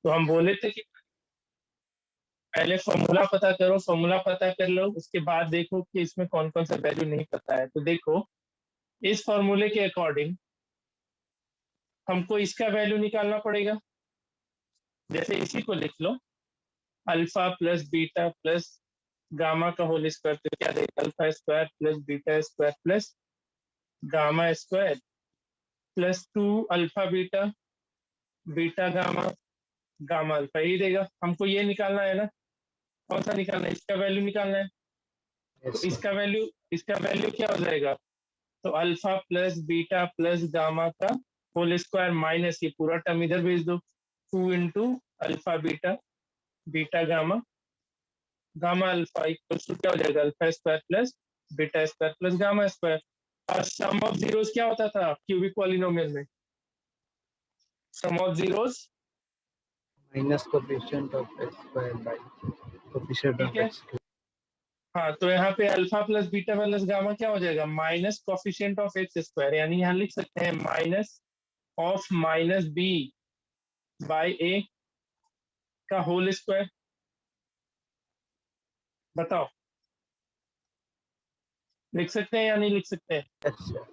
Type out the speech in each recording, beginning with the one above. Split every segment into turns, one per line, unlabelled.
तो हम बोले थे कि पहले फॉर्मूला पता करो, फॉर्मूला पता कर लो, उसके बाद देखो कि इसमें कौन कौन सा वैल्यू नहीं पता है। तो देखो इस फॉर्मूले के अकॉर्डिंग हमको इसका वैल्यू निकालना पड़ेगा। जैसे इसी को लिख लो, alpha plus beta plus gamma का होल स्क्वायर, तो क्या देगा, alpha square plus beta square plus gamma square plus 2 alpha beta beta gamma gamma alpha, यही देगा। हमको ये निकालना है ना, कौन सा निकालना है, इसका वैल्यू निकालना है। तो इसका वैल्यू क्या हो जाएगा, तो alpha plus beta plus gamma का होल स्क्वायर माइनस ये पूरा टर्म इधर भेज दो, 2 into alpha beta beta gamma gamma alpha equal to क्या हो जाएगा, alpha square plus beta square plus gamma square. और सम ऑफ जीरोस क्या होता था क्यूबिक पॉलिनोमियल में, sum of zeros
minus coefficient of x square by coefficient
ठीक
of
है।
X cube.
हाँ, तो यहाँ पे alpha plus beta plus gamma क्या हो जाएगा, minus coefficient of x square, यानी यहाँ लिख सकते हैं minus of minus b by a का होल स्क्वायर। बताओ लिख सकते हैं या नहीं लिख सकते हैं।
अच्छा,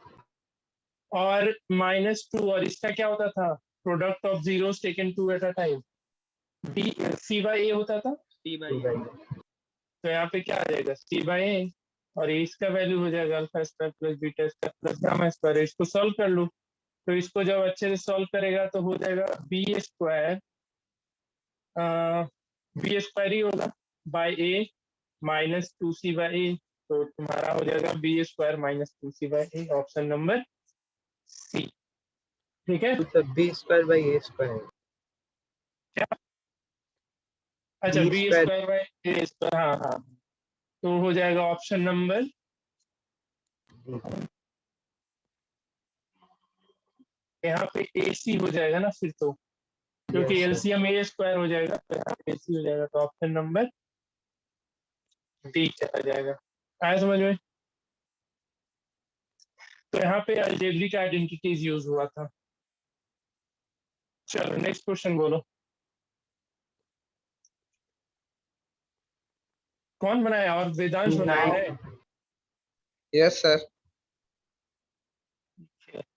और -2, और इसका क्या होता था, product of zeros taken 2 at a time, d c by a होता था।
सी
टू
बाई
बाई
तो यहाँ पे क्या आ जाएगा, सी बाय ए, और ये इसका वैल्यू हो जाएगा alpha square plus beta square plus gamma square. इसको सॉल्व कर लो, तो इसको जब अच्छे से सॉल्व करेगा तो हो जाएगा बी स्क्वायर, बी स्क्वायर ही होगा by a minus 2c by a. तो तुम्हारा हो जाएगा b square minus 2c by a, option number c. ठीक है,
तो b square by a square.
क्या, अच्छा
b
b
square
square by a square, हाँ हाँ, तो हो जाएगा ऑप्शन नंबर, यहाँ पे ए सी हो जाएगा ना फिर तो, क्योंकि
यस सर।
एलसीएम ए स्क्वायर हो जाएगा, तो यहाँ पे ए सी हो जाएगा, तो ऑप्शन नंबर डी चला जाएगा। आया समझ में। तो यहाँ पे अलजेब्रिक आइडेंटिटीज यूज हुआ था। चलो नेक्स्ट क्वेश्चन बोलो, कौन बनाया, और वेदांश बनाया है,
यस सर।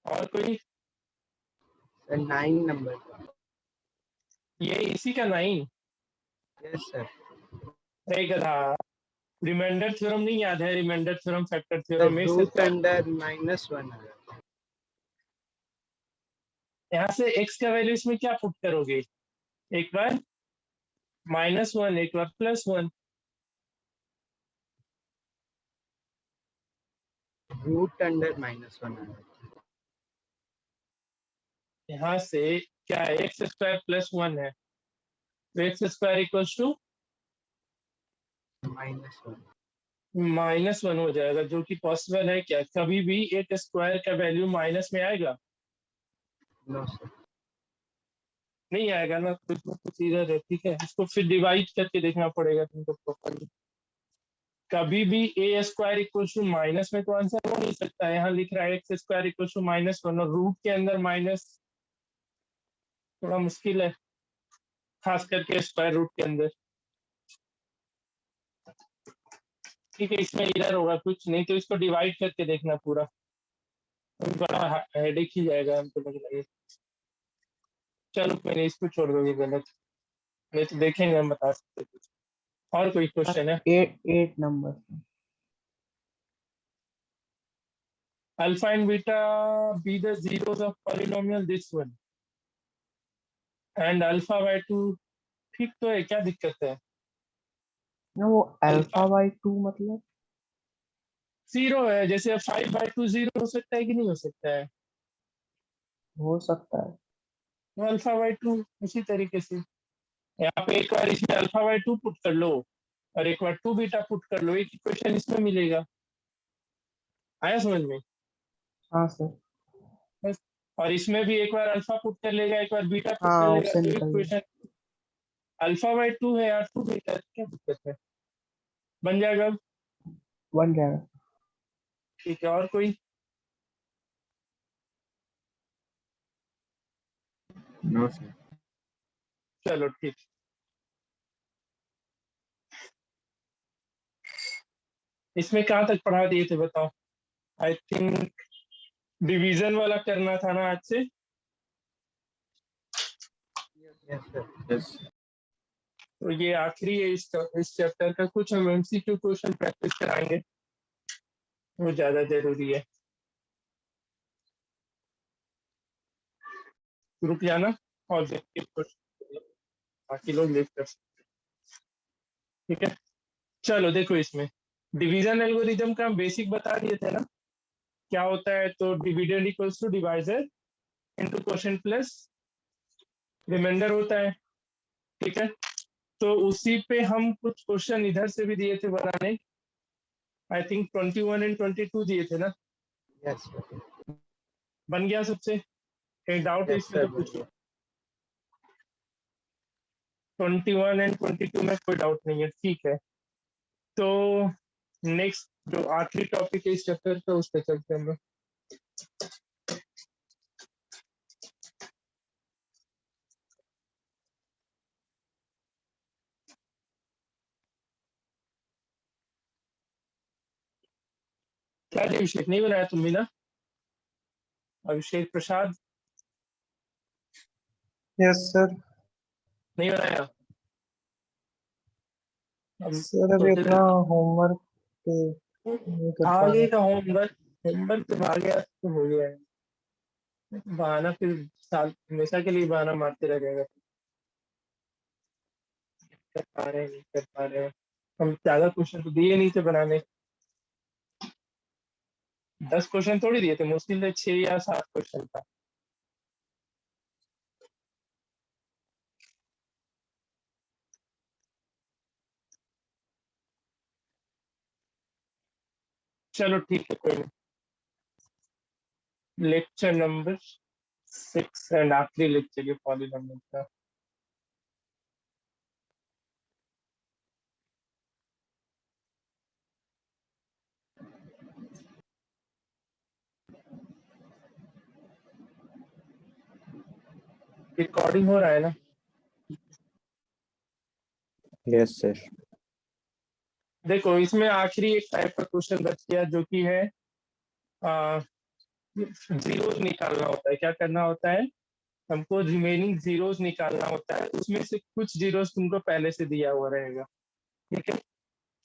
और कोई,
9 नंबर।
ये इसी का 9।
Yes sir.
एक गधा, रिमाइंडर थ्योरम नहीं याद है, remainder theorem factor
sir
theorem में
रूट अंडर -1 है।
यहाँ से x का वैल्यू इसमें क्या पुट करोगे, एक बार -1 एक बार +1,
रूट अंडर -1 है।
यहाँ से क्या है, एक्स स्क्वायर +1 है, तो एक्स स्क्वायर इक्वल्स टू
-1
-1 हो जाएगा, जो कि पॉसिबल है क्या, कभी भी एक स्क्वायर का वैल्यू माइनस में आएगा,
नो सर।
नहीं आएगा ना, कुछ ना कुछ इधर है। ठीक है, इसको फिर डिवाइड करके देखना पड़ेगा तुमको प्रॉपरली। कभी भी ए स्क्वायर इक्वल टू माइनस में तो आंसर हो नहीं सकता है, यहाँ लिख रहा है एक्स स्क्वायर इक्वल टू -1, और रूट के अंदर माइनस थोड़ा मुश्किल है, खास करके स्क्वायर रूट के अंदर। ठीक है, इसमें इधर होगा कुछ, नहीं तो इसको डिवाइड करके देखना पूरा, बड़ा हेडेक ही जाएगा हमको लग रहा है। चलो मैंने इसको छोड़ दो, ये गलत, नहीं तो देखेंगे हम बता सकते कुछ। और कोई क्वेश्चन है,
8 number.
Alpha and beta be the zeros of polynomial this one and alpha by 2, ठीक तो है, क्या दिक्कत है,
ना वो
अल्फा
अल्फा बाई 2 मतलब
0 है, जैसे 5/2 0 हो सकता है कि नहीं हो सकता है,
हो सकता है।
तो अल्फा/2 उसी तरीके से यहाँ पे एक बार इसमें अल्फा/2 पुट कर लो, और एक बार 2 बीटा पुट कर लो, एक इक्वेशन इसमें मिलेगा। आया समझ में,
हाँ सर।
बस। और इसमें भी एक बार अल्फा पुट कर लेगा, एक बार बीटा पुट कर
हाँ
लेगा,
उससे
तो
निकल गया।
इक्वेशन अल्फा/2 है यार, 2 बीटा, क्या दिक्कत है, बन जाएगा।
बन जाएगा।
ठीक है, और कोई,
नो सर।
चलो ठीक। इसमें कहाँ तक पढ़ा दिए थे बताओ? आई थिंक डिवीजन वाला करना था ना आज से।
Yes, sir.
यस
तो ये आखिरी है इस चैप्टर का। कुछ हम एमसीक्यू क्वेश्चन प्रैक्टिस कराएंगे, वो ज्यादा जरूरी है। रुक जाना और देखिए क्वेश्चन बाकी लोग देख कर सकते हैं। ठीक है, चलो देखो इसमें डिवीजन एल्गोरिथम का हम बेसिक बता दिए थे ना, क्या होता है। तो dividend equals to divisor into quotient plus remainder होता है। ठीक है, तो उसी पे हम कुछ क्वेश्चन इधर से भी दिए थे बनाने। आई थिंक 21 एंड 22 दिए थे ना।
Yes, sir.
बन गया सबसे? कहीं डाउट है
Yes,
इसमें
sir.
तो पूछो। 21 एंड 22 में कोई डाउट नहीं है, ठीक है। तो नेक्स्ट जो आखिरी टॉपिक है इस चैप्टर का, उस पर चलते हैं हम लोग। क्या जी, अभिषेक नहीं बनाया तुम भी ना? अभिषेक प्रसाद
यस सर।
नहीं बनाया? हम
सर अभी
सोचे
अपना
थे
होमवर्क पे नहीं कर पा
आगे
रहे।
का होमवर्क। होमवर्क तो आ गया तो हो गया है। बहाना फिर साल हमेशा के लिए बहाना मारते रह जाएगा। कर पा रहे हैं, नहीं कर पा रहे हैं। हम ज्यादा क्वेश्चन तो दिए नहीं थे बनाने। 10 क्वेश्चन थोड़ी दिए थे, मुश्किल से 6 या 7 क्वेश्चन था। चलो ठीक है, कोई नहीं। लेक्चर नंबर 6 एंड आखिरी लेक्चर ये पॉलीनॉमियल का। रिकॉर्डिंग हो रहा है ना?
यस सर
देखो इसमें आखिरी एक टाइप का क्वेश्चन बच गया, जो कि है जीरोस निकालना होता है। क्या करना होता है? हमको रिमेनिंग जीरोस निकालना होता है। उसमें से कुछ जीरोस तुमको पहले से दिया हुआ रहेगा। ठीक है,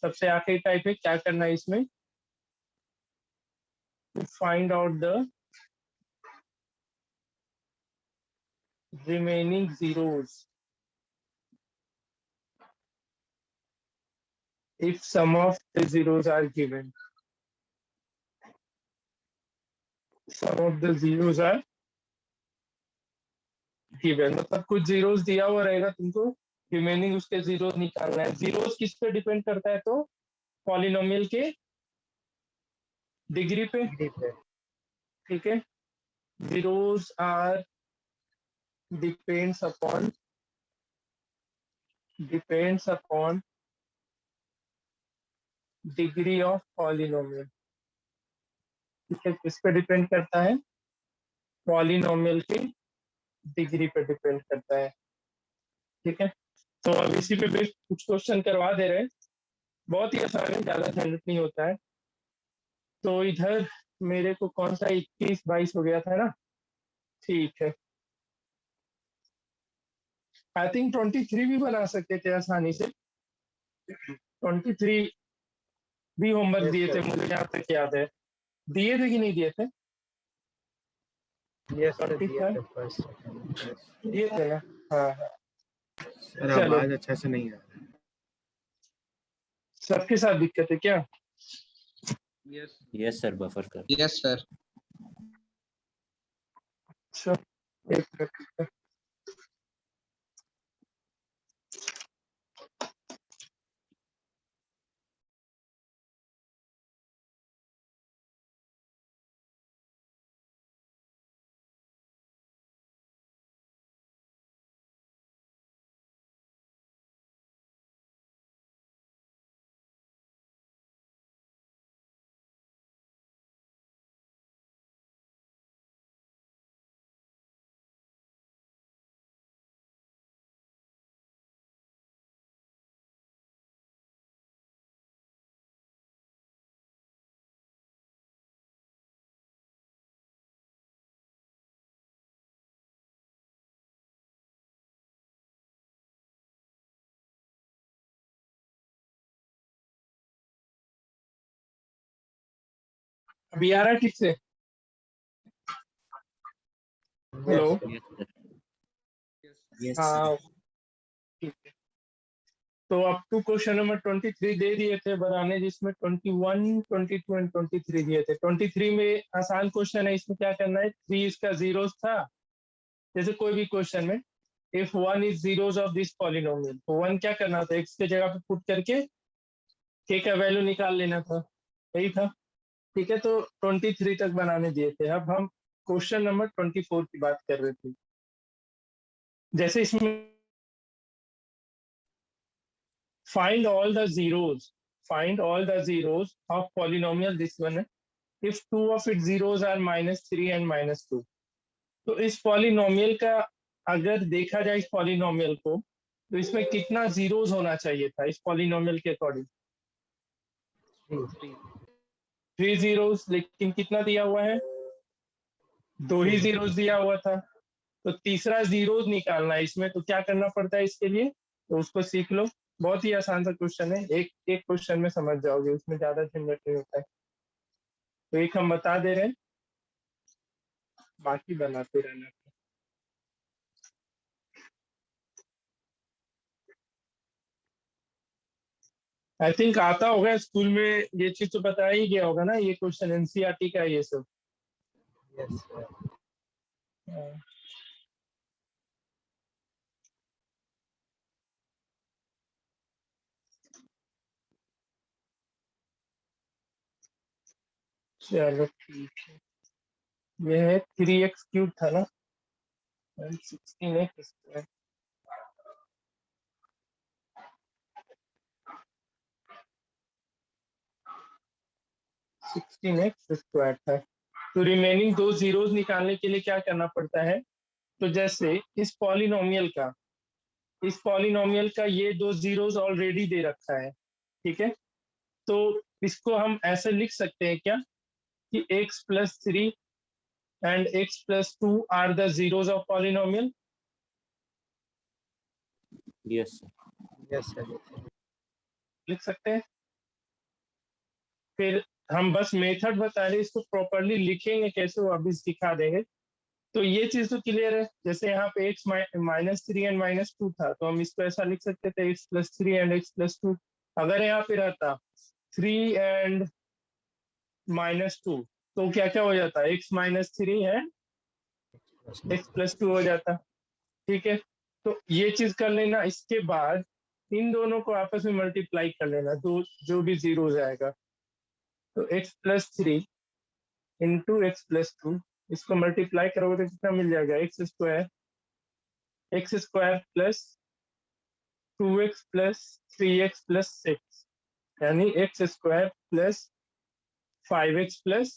सबसे आखिरी टाइप है। क्या करना है इसमें? To find out the remaining zeros if sum of the zeros are given. Sum of the zeros are given मतलब कुछ जीरोस दिया हुआ रहेगा तुमको, रिमेनिंग उसके जीरोस निकालना है। जीरोस किस पे डिपेंड करता है? तो पॉलिनोमियल के डिग्री पे।
Degree पे.
ठीक है, zeros are depends upon degree of polynomial। ठीक है, किस पे डिपेंड करता है? पॉलिनोमियल की डिग्री पे डिपेंड करता है। ठीक है, तो अब इसी पे बेस कुछ क्वेश्चन करवा दे रहे हैं। बहुत ही आसान है, ज्यादा झंझट नहीं होता है। तो इधर मेरे को कौन सा 21-22 हो गया था ना? ठीक है, आई थिंक 23 भी बना सकते थे आसानी से। 23 भी होमवर्क
Yes,
दिए थे
sir.
मुझे जहाँ तक याद है। दिए थे कि नहीं दिए थे?
Yes, sir.
25
दिया था first, second. Yes.
दिए थे ना? हाँ हाँ।
सर
चलो,
आवाज अच्छा से नहीं आ रहा है।
सबके साथ दिक्कत है क्या?
यस सर बफर कर
यस सर।
अच्छा, एक मिनट। अभी आ रहा है ठीक से? हेलो।
Yes,
Yes,
हाँ ठीक है। तो अप टू क्वेश्चन नंबर 23 दे दिए थे बनाने, जिसमें 21, 22 एंड 23 दिए थे। 23 में आसान क्वेश्चन है, इसमें क्या करना है, 3 इसका जीरोस था। जैसे कोई भी क्वेश्चन में if 1 is zeros of this polynomial, तो 1 क्या करना था, x के जगह पे पुट करके k का वैल्यू निकाल लेना था, यही था। ठीक है, तो 23 तक बनाने दिए थे। अब हम क्वेश्चन नंबर 24 की बात कर रहे थे। जैसे इसमें find all the zeros of polynomial, this one है, if two of its zeros are -3 and -2। तो इस पॉलिनोमियल का अगर देखा जाए इस पॉलिनोमियल को, तो इसमें कितना जीरोस होना चाहिए था इस पॉलिनोमियल के अकॉर्डिंग? 3 जीरोस, लेकिन कितना दिया हुआ है, 2 ही जीरोस दिया हुआ था। तो तीसरा जीरोस निकालना है इसमें, तो क्या करना पड़ता है इसके लिए, तो उसको सीख लो। बहुत ही आसान सा क्वेश्चन है, एक एक क्वेश्चन में समझ जाओगे, उसमें ज्यादा झंझट नहीं होता है। तो एक हम बता दे रहे हैं, बाकी बनाते रहना। आई थिंक आता होगा स्कूल में, ये चीज तो बताया ही गया होगा ना, ये क्वेश्चन एनसीईआरटी का है ये सब।
yes, sir.
चलो ठीक है, ये है 3x³ था ना, 16x²। 16x² था। तो रिमेनिंग 2 जीरोस निकालने के लिए क्या करना पड़ता है, तो जैसे इस पॉलिनोमियल का ये 2 जीरोस ऑलरेडी दे रखा है, ठीक है। तो इसको हम ऐसे लिख सकते हैं क्या, कि x+3 and x+2 are the zeros of polynomial।
yes, sir.
Yes, sir.
लिख सकते हैं। फिर हम बस मेथड बता रहे, इसको प्रॉपरली लिखेंगे कैसे वो अभी दिखा देंगे। तो ये चीज तो क्लियर है। जैसे यहाँ पे x -3 एंड -2 था, तो हम इसको ऐसा लिख सकते थे x+3 एंड x+2। अगर यहाँ पे रहता 3 एंड -2, तो क्या क्या हो जाता, x-3 एंड x+2 हो जाता। ठीक है, तो ये चीज कर लेना। इसके बाद इन दोनों को आपस में मल्टीप्लाई कर लेना, दो जो भी जीरो जाएगा। तो x+3 इंटू x+2, इसको मल्टीप्लाई करोगे तो कितना मिल जाएगा, x² plus 2x plus 3x plus 6, यानी x² प्लस 5x प्लस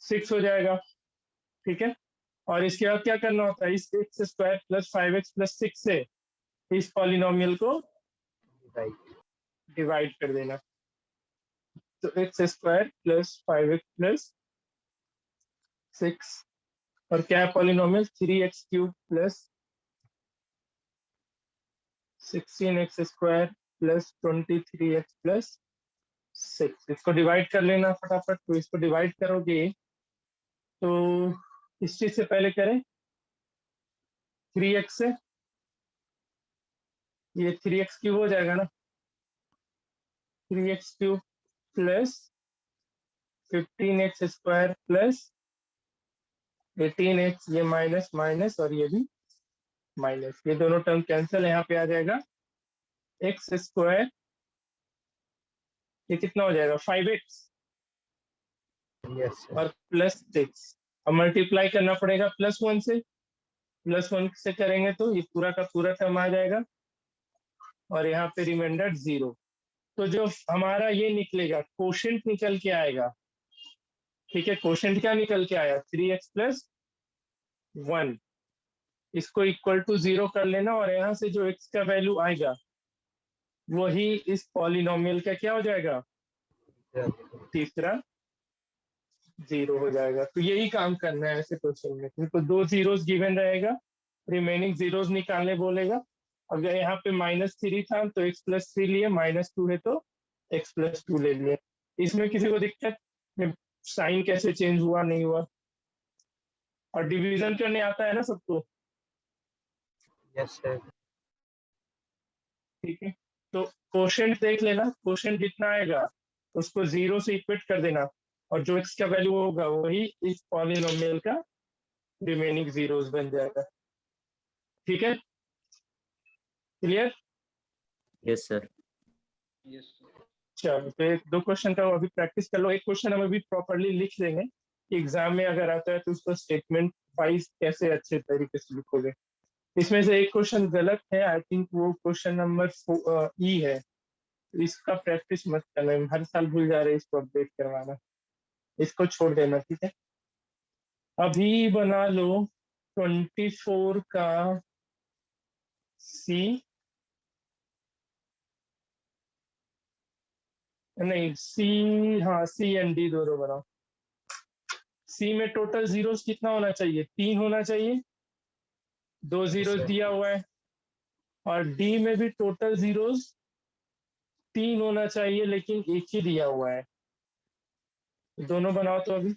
6 हो जाएगा। ठीक है, और इसके बाद क्या करना होता है, इस x² प्लस 5x प्लस 6 से इस पॉलिनोमियल को
Right.
डिवाइड कर देना। तो x² प्लस 5x प्लस 6, और क्या है polynomial, 3x³ plus 16x² plus 23x plus 6। इसको डिवाइड कर लेना फटाफट। तो इसको डिवाइड करोगे तो इस चीज से पहले करें 3x से, ये 3x³ हो जाएगा ना, 3x³ plus 15x² plus 18x, ये माइनस माइनस और ये भी माइनस, ये दोनों टर्म कैंसिल, यहाँ पे आ जाएगा x², ये कितना हो जाएगा 5x
Yes, sir.
और प्लस 6। अब मल्टीप्लाई करना पड़ेगा +1 से, +1 से करेंगे तो ये पूरा का पूरा टर्म आ जाएगा, और यहाँ पे रिमाइंडर 0। तो जो हमारा ये निकलेगा, कोशेंट निकल के आएगा। ठीक है, कोशेंट क्या निकल के आया, 3x प्लस 1। इसको इक्वल टू 0 कर लेना, और यहाँ से जो x का वैल्यू आएगा वही इस पॉलिनोमियल का क्या हो जाएगा,
Yeah.
तीसरा 0 हो जाएगा। तो यही काम करना है ऐसे क्वेश्चन में। तुमको 2 जीरोस गिवन रहेगा, रिमेनिंग जीरोस निकालने बोलेगा। अगर यहाँ पे -3 था तो x+3 लिए, -2 है तो x+2 ले लिए। इसमें किसी को दिक्कत, मैं साइन कैसे चेंज हुआ नहीं हुआ, और डिवीजन करने आता है ना सबको।
Yes sir.
ठीक है, तो कोशेंट देख लेना, कोशेंट जितना आएगा उसको 0 से इक्वेट कर देना, और जो x का वैल्यू होगा वही इस पॉलिनोमियल का रिमेनिंग जीरोस बन जाएगा। ठीक है, क्लियर?
Yes sir.
चलो, तो एक दो क्वेश्चन का अभी प्रैक्टिस कर लो। एक क्वेश्चन हम अभी प्रॉपरली लिख लेंगे, एग्जाम में अगर आता है तो उसको स्टेटमेंट वाइज कैसे अच्छे तरीके से लिखोगे। इसमें से एक क्वेश्चन गलत है, आई थिंक वो क्वेश्चन नंबर ई है। इसका प्रैक्टिस मत करना, हर साल भूल जा रहे हैं इसको अपडेट करवाना, इसको छोड़ देना। ठीक है, अभी बना लो 24 का सी, नहीं सी, हाँ सी एंड डी दोनों बनाओ। सी में टोटल जीरोस कितना होना चाहिए, 3 होना चाहिए, 2 जीरोस
sir.
दिया हुआ है। और डी में भी टोटल जीरोस 3 होना चाहिए, लेकिन एक ही दिया हुआ है। दोनों बनाओ तो अभी।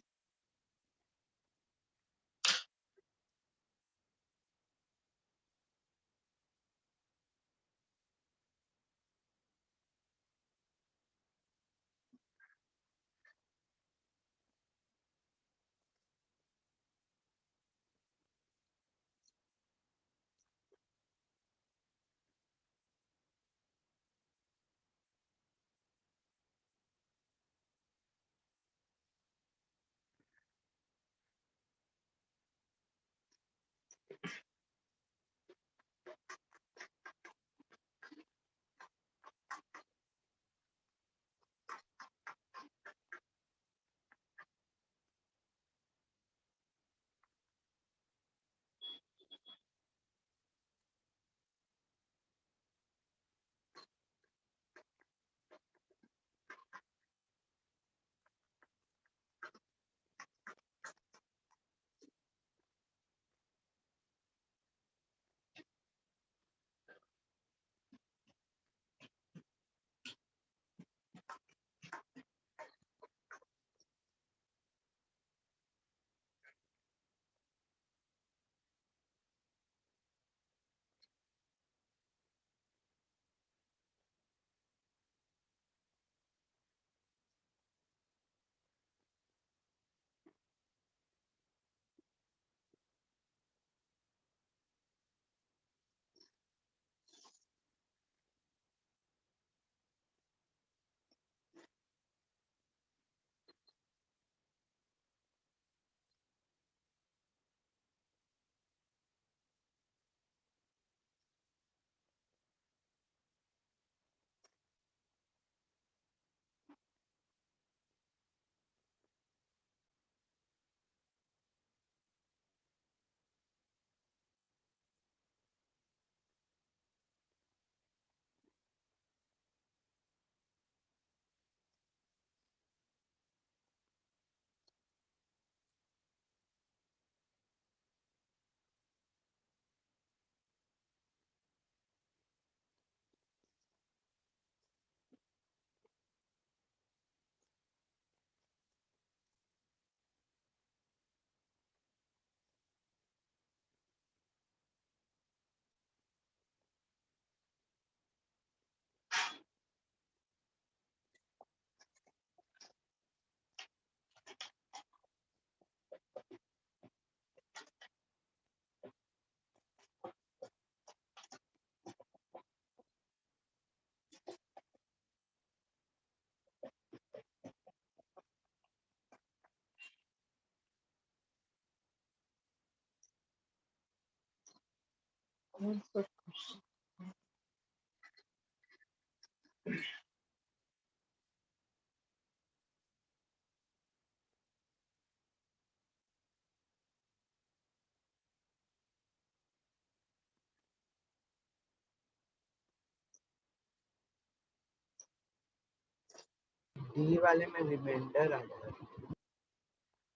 डी वाले में रिमाइंडर आ गया।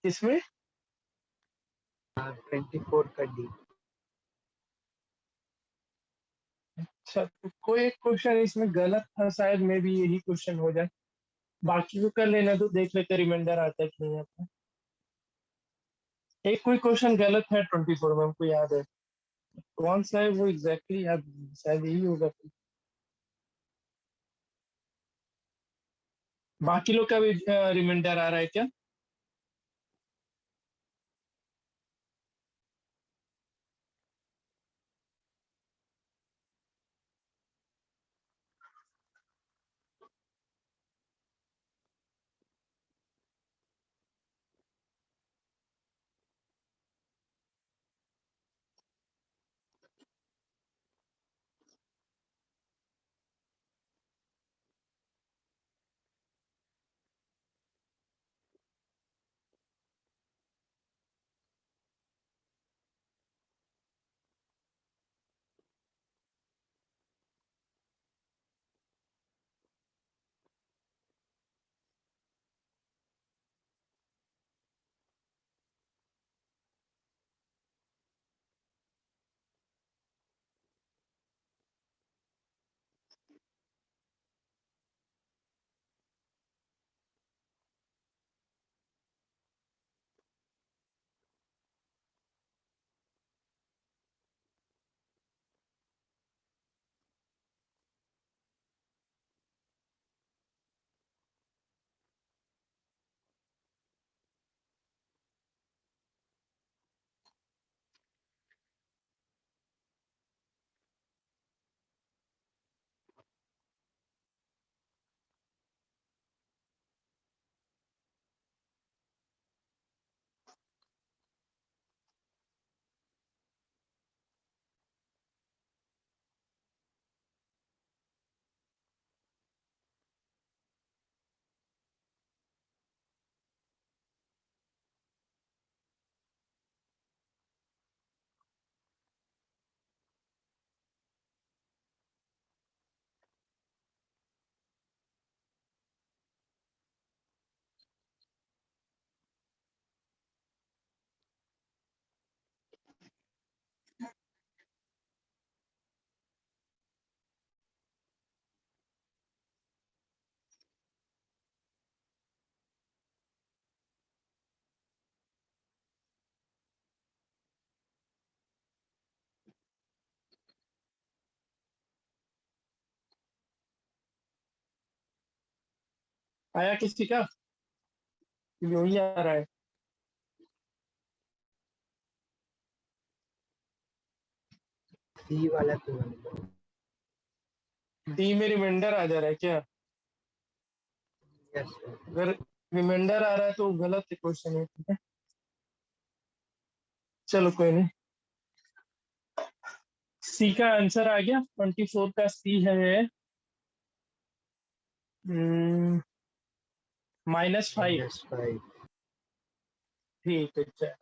इसमें
24 का डी।
अच्छा, तो कोई एक क्वेश्चन इसमें गलत था, शायद में भी यही क्वेश्चन हो जाए। बाकी को कर लेना, तो देख लेते रिमाइंडर आता है कि नहीं आता। एक कोई क्वेश्चन गलत है 24 में, हमको याद है। कौन सा है वो एग्जैक्टली याद नहीं, शायद यही होगा। बाकी लोग का भी रिमाइंडर आ रहा है क्या? आया किसी का? यही आ रहा है।
सी वाला तो बन
डी में रिमाइंडर आ जा रहा है क्या?
Yes sir.
अगर रिमाइंडर आ रहा है तो गलत क्वेश्चन है, ठीक है। चलो कोई नहीं। सी का आंसर आ गया, 24 का सी है -5।
-5।
ठीक है, चल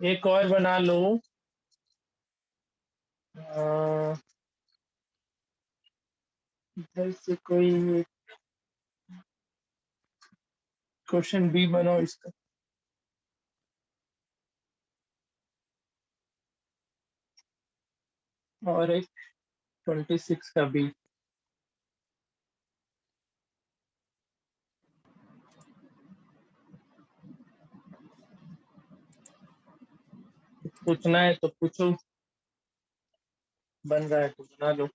एक और बना लो। अ, इधर से कोई क्वेश्चन बी बनाओ इसका। और एक 26 का बी। पूछना है तो पूछो, बन रहा है तो बना लो।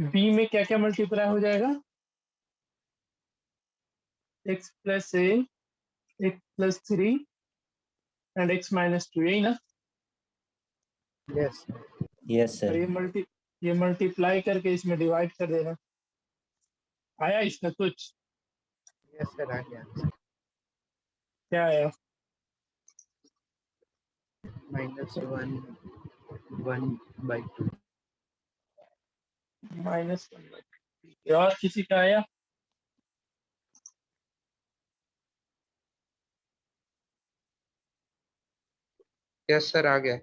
बी में क्या क्या मल्टीप्लाई हो जाएगा? x plus A, x plus 3 and x minus 2, यही ना?
Yes.
Yes,
और
sir.
ये मल्टीप्लाई करके इसमें डिवाइड कर देना। आया इसका कुछ?
Yes, sir. I can.
क्या आया?
-1/2.
-1/2। और किसी का आया?
यस सर आ गया।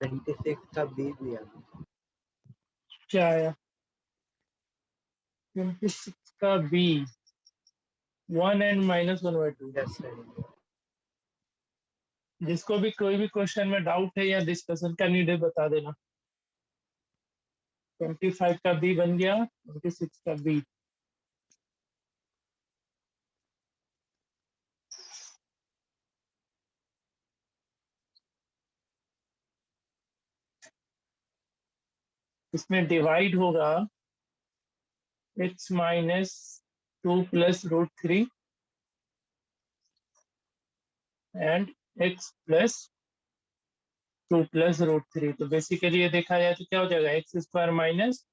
-26 का बी दिया।
क्या आया? 26 का बी 1 एंड -1/2।
Yes, sir.
जिसको भी कोई भी क्वेश्चन में डाउट है या डिस्कशन का नीड है बता देना। 25 का बी बन गया 26 का बी। इसमें डिवाइड होगा x minus 2 plus √3 and x plus 2 plus √3। तो बेसिकली ये देखा जाए तो क्या हो जाएगा? x² माइनस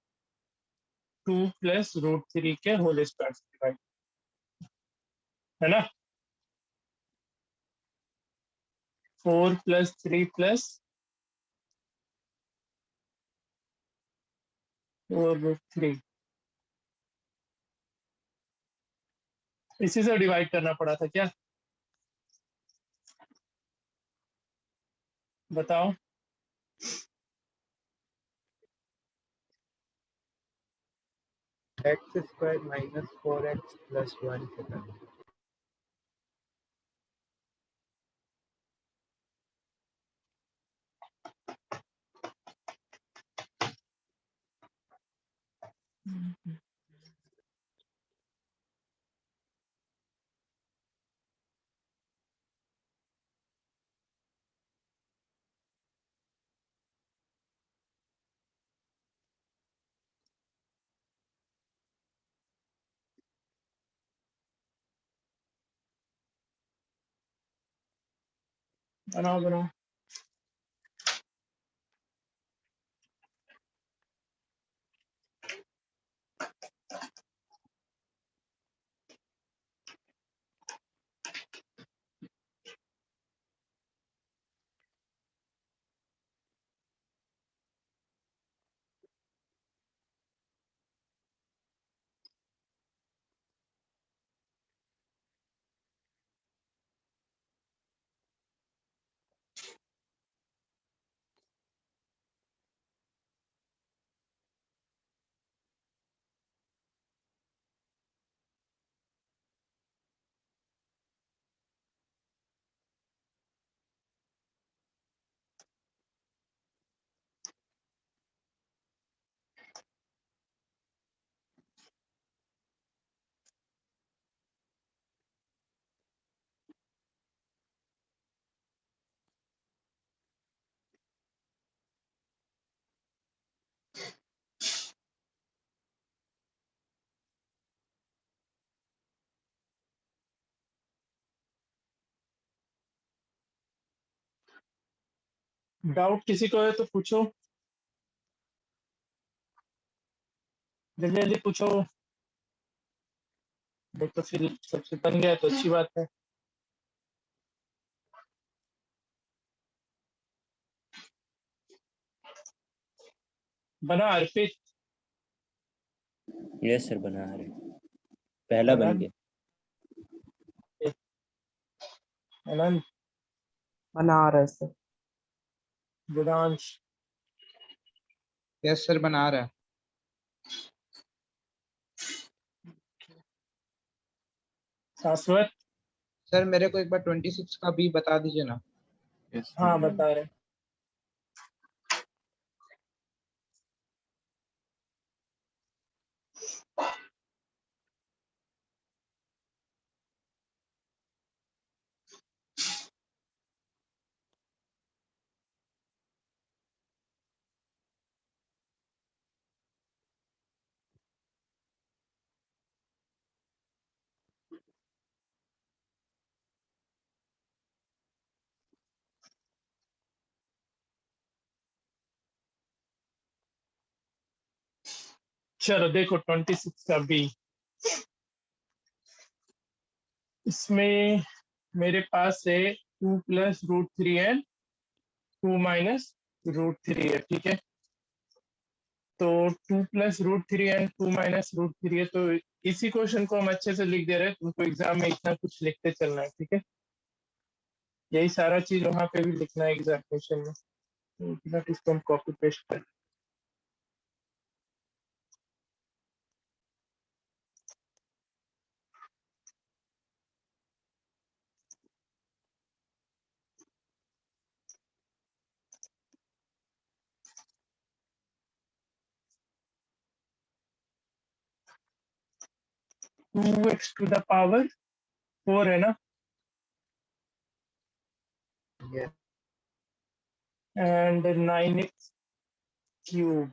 2 प्लस √3 के होल स्क्वायर से डिवाइड, है ना? 4 प्लस 3 प्लस 4√3, इसी से डिवाइड करना पड़ा था क्या? बताओ।
x² -4x + 1 से करना।
बनाओ बनाओ। डाउट किसी को है तो पूछो, जल्दी जल्दी पूछो। देखो फिर सबसे बन गया तो अच्छी बात है। बना अर्पित?
यस सर, बना रहे, पहला बन
आनंद?
गया।
आनंद?
बना रहे सर।
वेदांश?
यस सर, बना रहा है।
शाश्वत?
सर मेरे को एक बार 26 का भी बता दीजिए ना।
हाँ बता रहे। चलो देखो 26 का बी। इसमें मेरे पास है 2 + √3 एंड 2 - √3 है, ठीक है। तो 2 + √3 एंड 2 - √3 है, तो इसी क्वेश्चन को हम अच्छे से लिख दे रहे हैं। तुमको एग्जाम में इतना कुछ लिखते चलना है, ठीक है। यही सारा चीज वहां पे भी लिखना है एग्जामिनेशन में, तो इतना इसको हम कॉपी पेस्ट कर। 2x⁴ है ना,
Yes.
And 9x³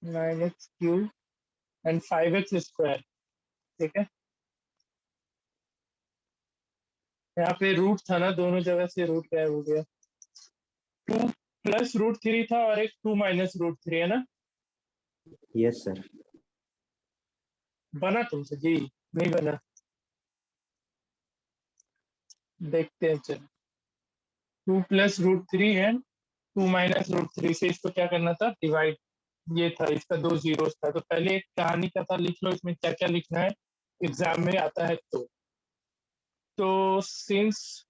9x³ and 5x², ठीक है। यहाँ पे रूट था ना, दोनों जगह से रूट गायब हो गया। 2 + √3 था और एक 2 - √3 है ना।
Yes sir.
बना तुमसे जी? नहीं बना? देखते हैं चलो। 2 + √3 एंड 2 - √3 से इसको क्या करना था, डिवाइड। ये था, इसका 2 जीरोस था, तो पहले एक कहानी का था, लिख लो इसमें क्या क्या लिखना है, एग्जाम में आता है। तो since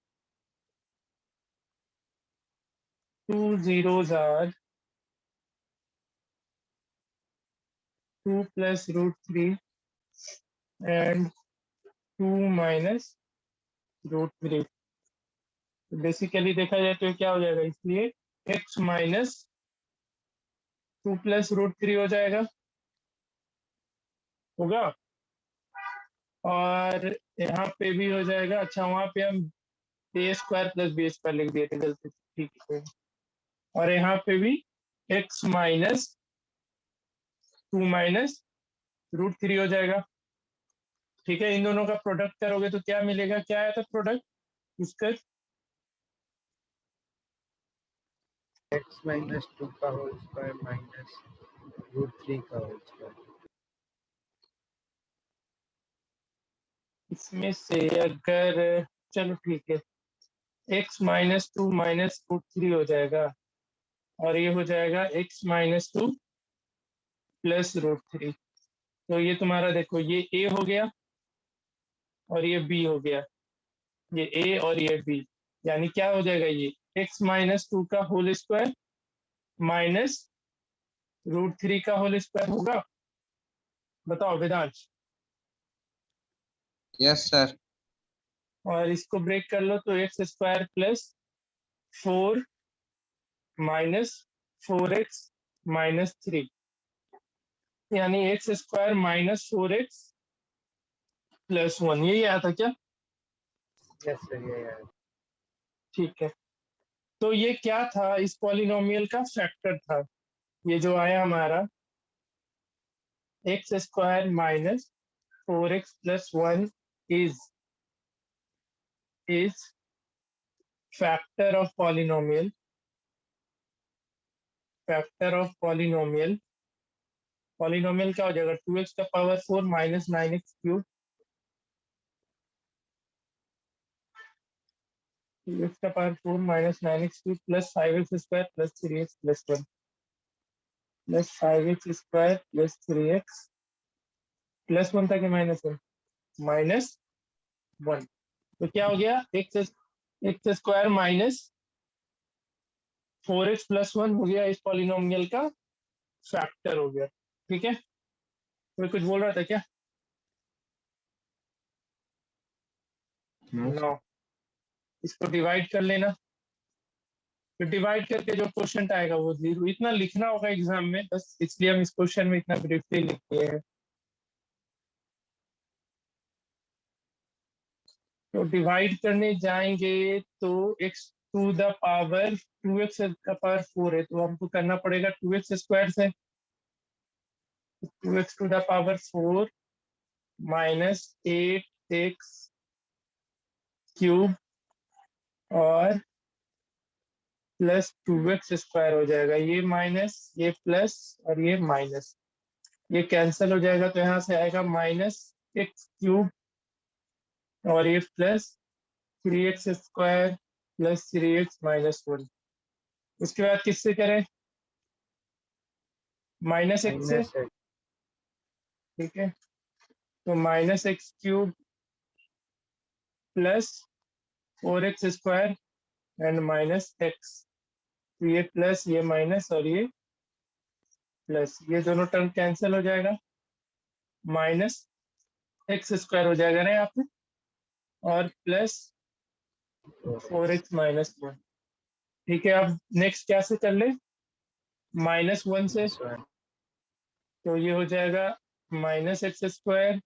2 zeros are 2 + √3 and 2 - √3, basically देखा जाए तो क्या हो जाएगा, इसलिए x - 2 + √3 हो जाएगा, होगा। और यहाँ पे भी हो जाएगा। अच्छा, वहां पे हम a² + b² लिख दिए थे गलती से, ठीक है। और यहाँ पे भी x - 2 - √3 हो जाएगा, ठीक है। इन दोनों का प्रोडक्ट करोगे तो क्या मिलेगा, क्या आया था प्रोडक्ट इसका?
x-2 का होल स्क्वायर माइनस √3 का होल स्क्वायर।
इसमें से अगर, चलो ठीक है, x - 2 - √3 हो जाएगा, और ये हो जाएगा x - 2 + √3। तो ये तुम्हारा देखो, ये a हो गया और ये b हो गया, ये a और ये b, यानी क्या हो जाएगा, ये x - 2 का होल स्क्वायर माइनस √3 का होल स्क्वायर होगा। बताओ वेदांश।
Yes sir.
और इसको ब्रेक कर लो तो x² + 4 - 4x - 3, यानी x² - 4x + 1, यही आया था क्या?
यस सर, ये है।
ठीक है। तो ये क्या था, इस पॉलिनोमियल का फैक्टर था, ये जो आया हमारा x² - 4x + 1 is factor of polynomial, factor of polynomial, polynomial क्या हो जाएगा 2x का power 4 minus 9x cube, 2x का power 4 minus 9x cube plus 5x square plus 3x plus 1 plus 5x square plus 3x plus 1 था कि minus 1, minus 1। तो क्या हो गया x square minus 4x plus 1 हो गया, इस पॉलिनोमियल का फैक्टर हो गया। ठीक है, कोई कुछ बोल रहा था क्या? नो, इसको डिवाइड कर लेना, तो डिवाइड करके जो क्वेश्चन आएगा वो 0। इतना लिखना होगा एग्जाम में, बस इसलिए हम इस क्वेश्चन में इतना ब्रीफली लिखते हैं। तो डिवाइड करने जाएंगे तो x to the power 2x का पावर 4 है, तो हमको करना पड़ेगा 2x स्क्वायर से, 2x to the power 4 minus 8x cube और प्लस 2x स्क्वायर हो जाएगा, ये माइनस ये प्लस और ये माइनस, ये कैंसिल हो जाएगा, तो यहाँ से आएगा माइनस x क्यूब और ये plus 3x square plus 3x minus 1। उसके बाद किससे करें? माइनस x से,
माइनस एक्स
ठीक है, तो minus x cube plus 4x square and minus x, तो ये प्लस ये माइनस और ये प्लस, ये दोनों टर्म कैंसिल हो जाएगा, माइनस x स्क्वायर हो जाएगा ना यहाँ पे, और प्लस 4x माइनस 1। ठीक है, अब नेक्स्ट क्या से कर ले? माइनस 1 से, तो ये हो जाएगा minus x square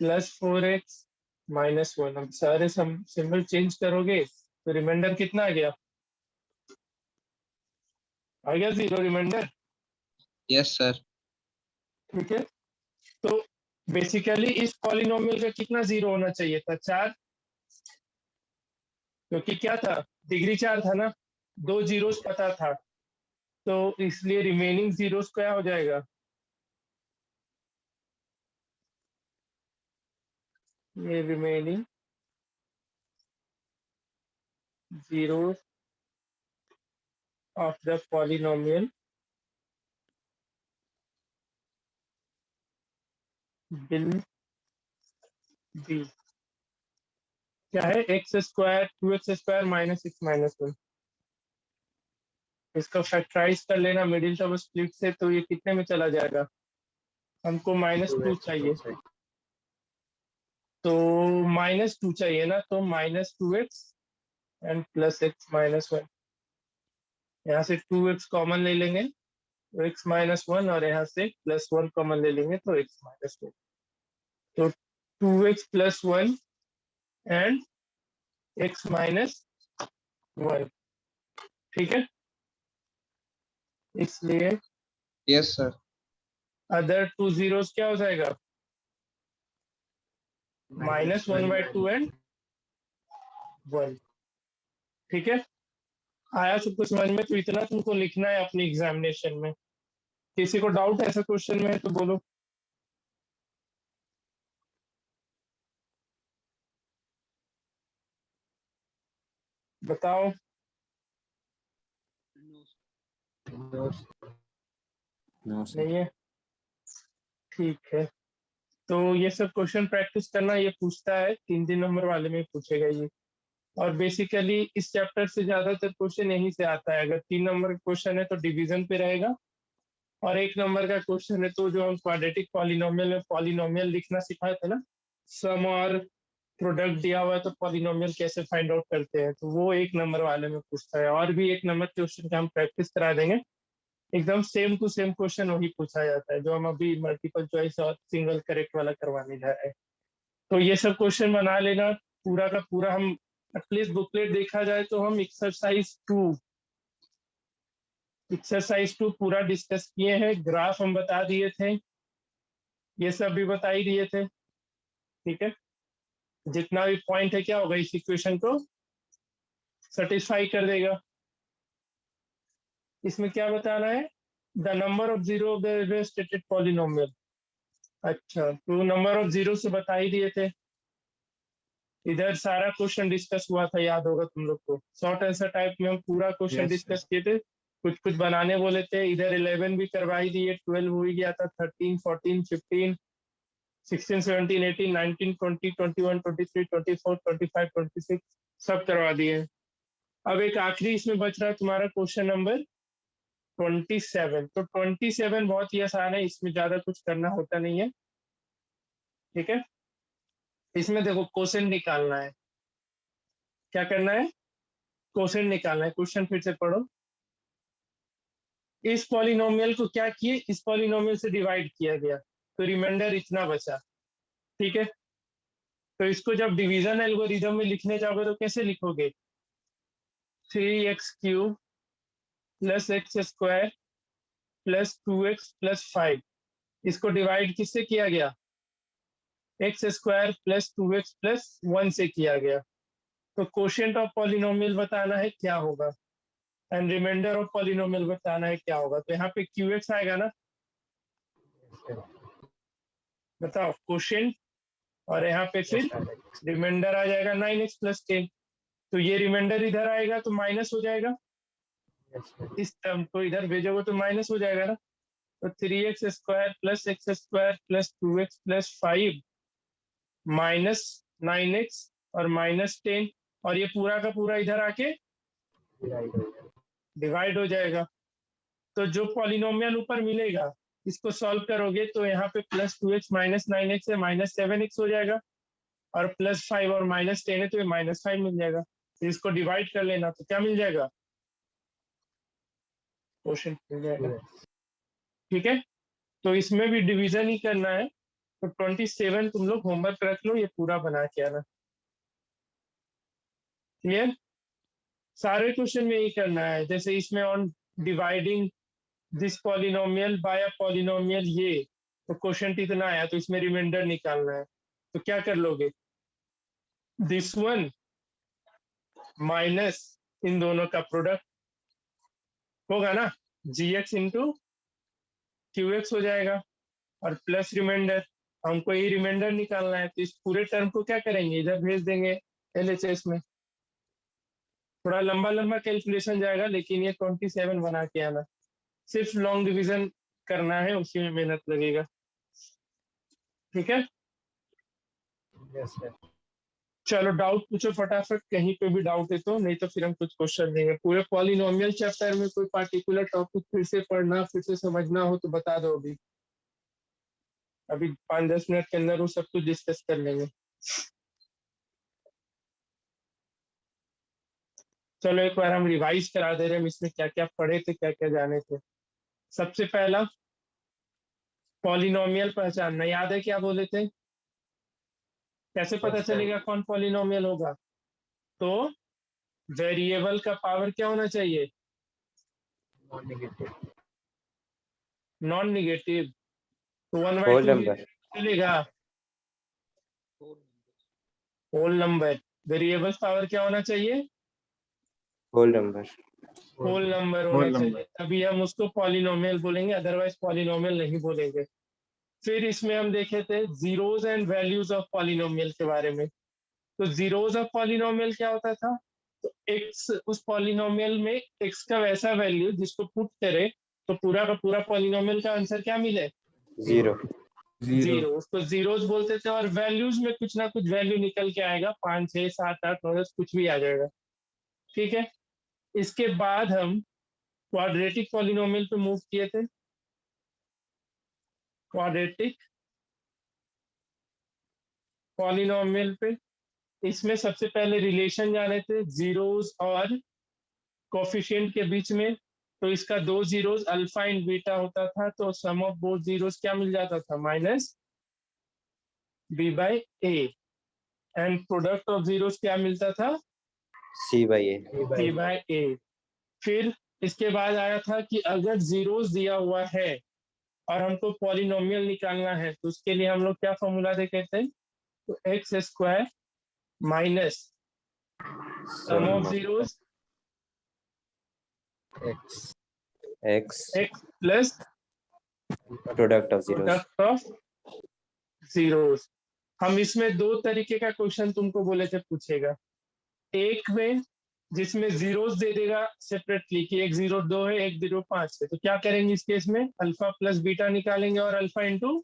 plus 4x minus 1। अब सारे सिंबल चेंज करोगे तो रिमाइंडर कितना आ गया? आ गया 0 रिमाइंडर।
Yes sir.
ठीक है, तो बेसिकली इस पॉलिनोमियल का कितना 0 होना चाहिए था? 4, क्योंकि क्या था, डिग्री 4 था ना, 2 जीरोस पता था, तो इसलिए रिमेनिंग जीरोस क्या हो जाएगा? ये remaining zeros of the polynomial will be क्या है? x square 2x square minus 6 minus 1। इसका फैक्टराइज कर लेना मिडिल टर्म स्प्लिट से, तो ये कितने में चला जाएगा? हमको -2 चाहिए, तो -2 चाहिए ना, तो -2x and plus x minus 1। यहाँ से 2x कॉमन ले लेंगे तो x माइनस 1, और यहाँ से प्लस 1 कॉमन ले लेंगे तो x माइनस 2, तो 2x plus 1 and x minus 1। ठीक है, इसलिए
यस सर।
अदर 2 जीरोस क्या हो जाएगा? -1/2 एंड 1। ठीक है, आया सबको समझ में? तो इतना तुमको लिखना है अपनी एग्जामिनेशन में। किसी को डाउट ऐसा क्वेश्चन में है तो बोलो। बताओ।
No sir.
नहीं है, ठीक है, तो ये सब क्वेश्चन प्रैक्टिस करना। ये पूछता है 3 नंबर वाले में पूछेगा ये, और बेसिकली इस चैप्टर से ज्यादातर क्वेश्चन यहीं से आता है। अगर 3 नंबर का क्वेश्चन है तो डिवीजन पे रहेगा, और 1 नंबर का क्वेश्चन है तो जो हम क्वाड्रेटिक पॉलिनोमियल में पॉलिनोमियल लिखना सिखाए थे ना, सम और प्रोडक्ट दिया हुआ है तो पॉलिनोमियल कैसे फाइंड आउट करते हैं, तो वो 1 नंबर वाले में पूछता है। और भी 1 नंबर क्वेश्चन का हम प्रैक्टिस करा देंगे, एकदम सेम टू सेम क्वेश्चन वही पूछा जाता है जो हम अभी मल्टीपल चॉइस और सिंगल करेक्ट वाला करवाने जा रहे हैं। तो ये सब क्वेश्चन बना लेना पूरा का पूरा। हम एटलीस्ट बुकलेट देखा जाए तो हम एक्सरसाइज 2 पूरा डिस्कस किए हैं, ग्राफ हम बता दिए थे, ये सब भी बता ही दिए थे। ठीक है, जितना भी पॉइंट है क्या होगा इस इक्वेशन को सेटिस्फाई कर देगा। इसमें क्या बताना है? The number of zero of the stated polynomial. अच्छा, तो नंबर ऑफ जीरो से बता ही दिए थे। इधर सारा क्वेश्चन डिस्कस हुआ था, याद होगा तुम लोग को। शॉर्ट आंसर टाइप में हम पूरा क्वेश्चन
Yes,
डिस्कस किए थे। कुछ कुछ बनाने बोले थे। इधर 11 भी करवा ही दिए, 12 हो ही गया था, 13, 14, 15, 16, 17, 18, 19, 20, 21, 23, 24, 25, 26 सब करवा दिए। अब एक आखिरी इसमें बच रहा है तुम्हारा क्वेश्चन नंबर 27। तो 27 बहुत ही आसान है, इसमें ज्यादा कुछ करना होता नहीं है। ठीक है, इसमें देखो क्वेश्चन निकालना है। क्या करना है? क्वेश्चन निकालना है। क्वेश्चन फिर से पढ़ो। इस पॉलिनोमियल को क्या किए? इस पॉलिनोमियल से डिवाइड किया गया, तो रिमाइंडर इतना बचा। ठीक है, तो इसको जब डिवीजन एल्गोरिथम में लिखने जाओगे तो कैसे लिखोगे? 3x³ plus x² plus 2x plus 5। इसको डिवाइड किससे किया गया? x² प्लस 2x प्लस 1 से किया गया। तो कोशेंट ऑफ पॉलिनोमियल बताना है क्या होगा, एंड रिमाइंडर ऑफ पॉलिनोमियल बताना है क्या होगा। तो यहाँ पे QX आएगा ना, बताओ कोशेंट, और यहाँ पे फिर रिमाइंडर आ जाएगा 9x प्लस 10। तो ये रिमाइंडर इधर आएगा तो माइनस हो जाएगा, इस टर्म को इधर भेजोगे तो माइनस हो जाएगा ना। तो 3x² plus x² plus 2x plus 5 minus 9x और माइनस 10, और ये पूरा का पूरा इधर आके डिवाइड हो जाएगा। तो जो पॉलिनोमियल ऊपर मिलेगा इसको सॉल्व करोगे तो यहाँ पे प्लस 2x माइनस 9x है माइनस 7x हो जाएगा, और प्लस 5 और माइनस 10 है तो ये माइनस 5 मिल जाएगा। तो इसको डिवाइड कर लेना तो क्या मिल जाएगा? क्वेश्चन मिल जाएगा। ठीक है, तो इसमें भी डिवीजन ही करना है। तो 27 तुम लोग होमवर्क रख लो, ये पूरा बना के आना। क्लियर? सारे क्वेश्चन में यही करना है। जैसे इसमें on dividing this polynomial bye a polynomial, ये तो क्वेश्चन इतना आया तो इसमें रिमाइंडर निकालना है। तो क्या कर लोगे? दिस वन माइनस इन दोनों का प्रोडक्ट होगा ना, gx इंटू QX हो जाएगा, और प्लस रिमाइंडर। हमको ये रिमाइंडर निकालना है तो इस पूरे टर्म को क्या करेंगे? इधर भेज देंगे LHS में। थोड़ा लंबा लंबा कैलकुलेशन जाएगा, लेकिन ये 27 बना के आना। सिर्फ लॉन्ग डिवीजन करना है, उसी में मेहनत लगेगा। ठीक है,
Yes, sir.
चलो डाउट पूछो फटाफट, कहीं पे भी डाउट है तो, नहीं तो फिर हम कुछ क्वेश्चन देंगे। पूरे पॉलिनोमियल चैप्टर में कोई पार्टिकुलर टॉपिक फिर से पढ़ना, फिर से समझना हो तो बता दो। अभी अभी 5-10 मिनट के अंदर वो सब कुछ डिस्कस कर लेंगे। चलो एक बार हम रिवाइज करा दे रहे हैं, हम इसमें क्या क्या पढ़े थे, क्या क्या जाने थे। सबसे पहला पॉलिनोमियल पहचानना, याद है क्या बोले थे? कैसे पता
Yes, sir.
चलेगा कौन पॉलिनोमियल होगा? तो वेरिएबल का पावर क्या होना चाहिए?
Non-negative.
Non negative. तो 1/2
होल नंबर।
चलेगा, होल नंबर। वेरिएबल पावर क्या होना चाहिए?
Whole number.
होल नंबर होना चाहिए, तभी हम उसको पॉलिनोमियल बोलेंगे, अदरवाइज पॉलिनोमियल नहीं बोलेंगे। फिर इसमें हम देखे थे zeros and values of polynomial के बारे में। तो जीरोज ऑफ पॉलिनोमियल क्या होता था? तो एक्स, उस पॉलिनोमियल में एक्स का वैसा वैल्यू जिसको पुट करे तो पूरा का पूरा पॉलिनोमियल का आंसर क्या मिले?
0।
जीरो। उसको जीरोज बोलते थे, और वैल्यूज में कुछ ना कुछ वैल्यू निकल के आएगा, 5, 6, 7, 8, 9, 10 कुछ भी आ जाएगा। ठीक है, इसके बाद हम क्वाड्रेटिक पॉलिनोमियल पे मूव किए थे। क्वाड्रेटिक पॉलिनोमियल पे इसमें सबसे पहले रिलेशन जाने थे जीरोस और कोफिशिएंट के बीच में। तो इसका 2 जीरोस अल्फा एंड बीटा होता था, तो सम ऑफ बोथ जीरोस क्या मिल जाता था? -b/a। And product of zeros क्या मिलता था?
C/A।
c/a। फिर इसके बाद आया था कि अगर जीरोस दिया हुआ है और हमको पॉलिनोमियल निकालना है तो उसके लिए हम लोग क्या फॉर्मूला देते थे? तो x² minus sum of zeros
X.
X
x plus
product of zeros.
Product of zeros. हम इसमें दो तरीके का क्वेश्चन तुमको बोले थे पूछेगा। एक में जिसमें जीरोस दे देगा सेपरेटली कि एक 0 2 है, एक 0 5 है, तो क्या करेंगे इस केस में? अल्फा प्लस बीटा निकालेंगे और अल्फा इंटू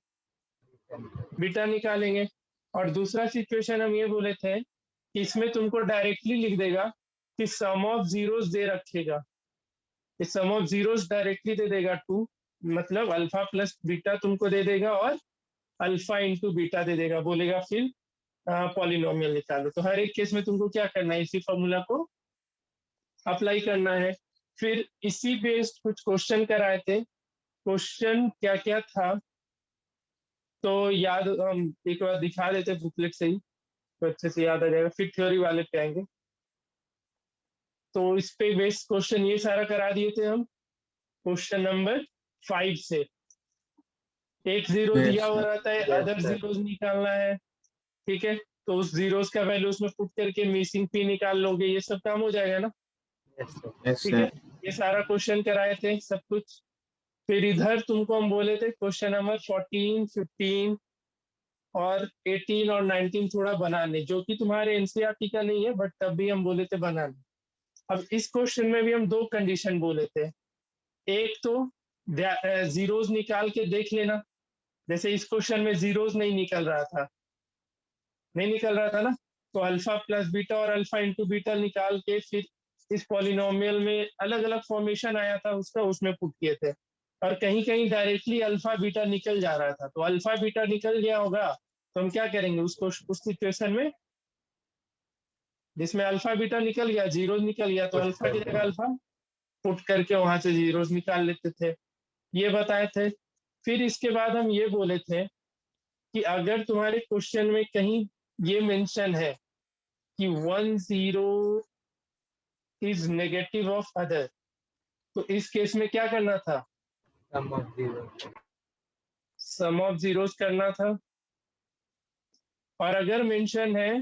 बीटा निकालेंगे। और दूसरा सिचुएशन हम ये बोले थे कि इसमें तुमको डायरेक्टली लिख देगा कि सम ऑफ जीरोस दे रखेगा, कि सम ऑफ जीरोस डायरेक्टली दे देगा 2, मतलब अल्फा प्लस बीटा तुमको दे देगा और अल्फा इंटू बीटा दे देगा, बोलेगा फिर पॉलिनोमियल निकालो। तो हर एक केस में तुमको क्या करना है, इसी फॉर्मूला को अप्लाई करना है। फिर इसी बेस्ड कुछ क्वेश्चन कराए थे। क्वेश्चन क्या क्या था तो याद हम एक बार दिखा देते बुकलेट से ही, तो अच्छे से याद आ जाएगा। फिर थ्योरी वाले पे आएंगे। तो इस पे बेस्ड क्वेश्चन ये सारा करा दिए थे हम क्वेश्चन नंबर 5 से। एक जीरो
Yes,
दिया हुआ
sir.
रहता है,
Yes,
अदर
sir.
जीरोस निकालना है, ठीक है। तो उस जीरोस का वैल्यू उसमें पुट करके मिसिंग पी निकाल लोगे, ये सब काम हो जाएगा ना,
Yes, sir.
Yes,
ठीक है।
sir.
ये सारा क्वेश्चन कराए थे सब कुछ। फिर इधर तुमको हम बोले थे क्वेश्चन नंबर 14 15 और 18 और 19 थोड़ा बनाने, जो कि तुम्हारे एनसीईआरटी का नहीं है, बट तब भी हम बोले थे बनाने। अब इस क्वेश्चन में भी हम दो कंडीशन बोले थे। एक तो जीरोस निकाल के देख लेना, जैसे इस क्वेश्चन में जीरोस नहीं निकल रहा था ना, तो अल्फा प्लस बीटा और अल्फा इंटू बीटा निकाल के फिर इस पॉलिनोमियल में अलग अलग फॉर्मेशन आया था उसका, उसमें पुट किए थे। और कहीं कहीं डायरेक्टली अल्फा बीटा निकल जा रहा था, तो अल्फा बीटा निकल गया होगा तो हम क्या करेंगे उसको, उस सिचुएशन में जिसमें अल्फा बीटा निकल गया, जीरो निकल गया, तो अल्फा की जगह अल्फा पुट करके वहां से जीरोस निकाल लेते थे, ये बताए थे। फिर इसके बाद हम ये बोले थे कि अगर तुम्हारे क्वेश्चन में कहीं ये मेंशन है कि 1 0 इज नेगेटिव ऑफ अदर, तो इस केस में क्या करना था?
Sum of zeros.
Sum of zeros करना था। और अगर मेंशन है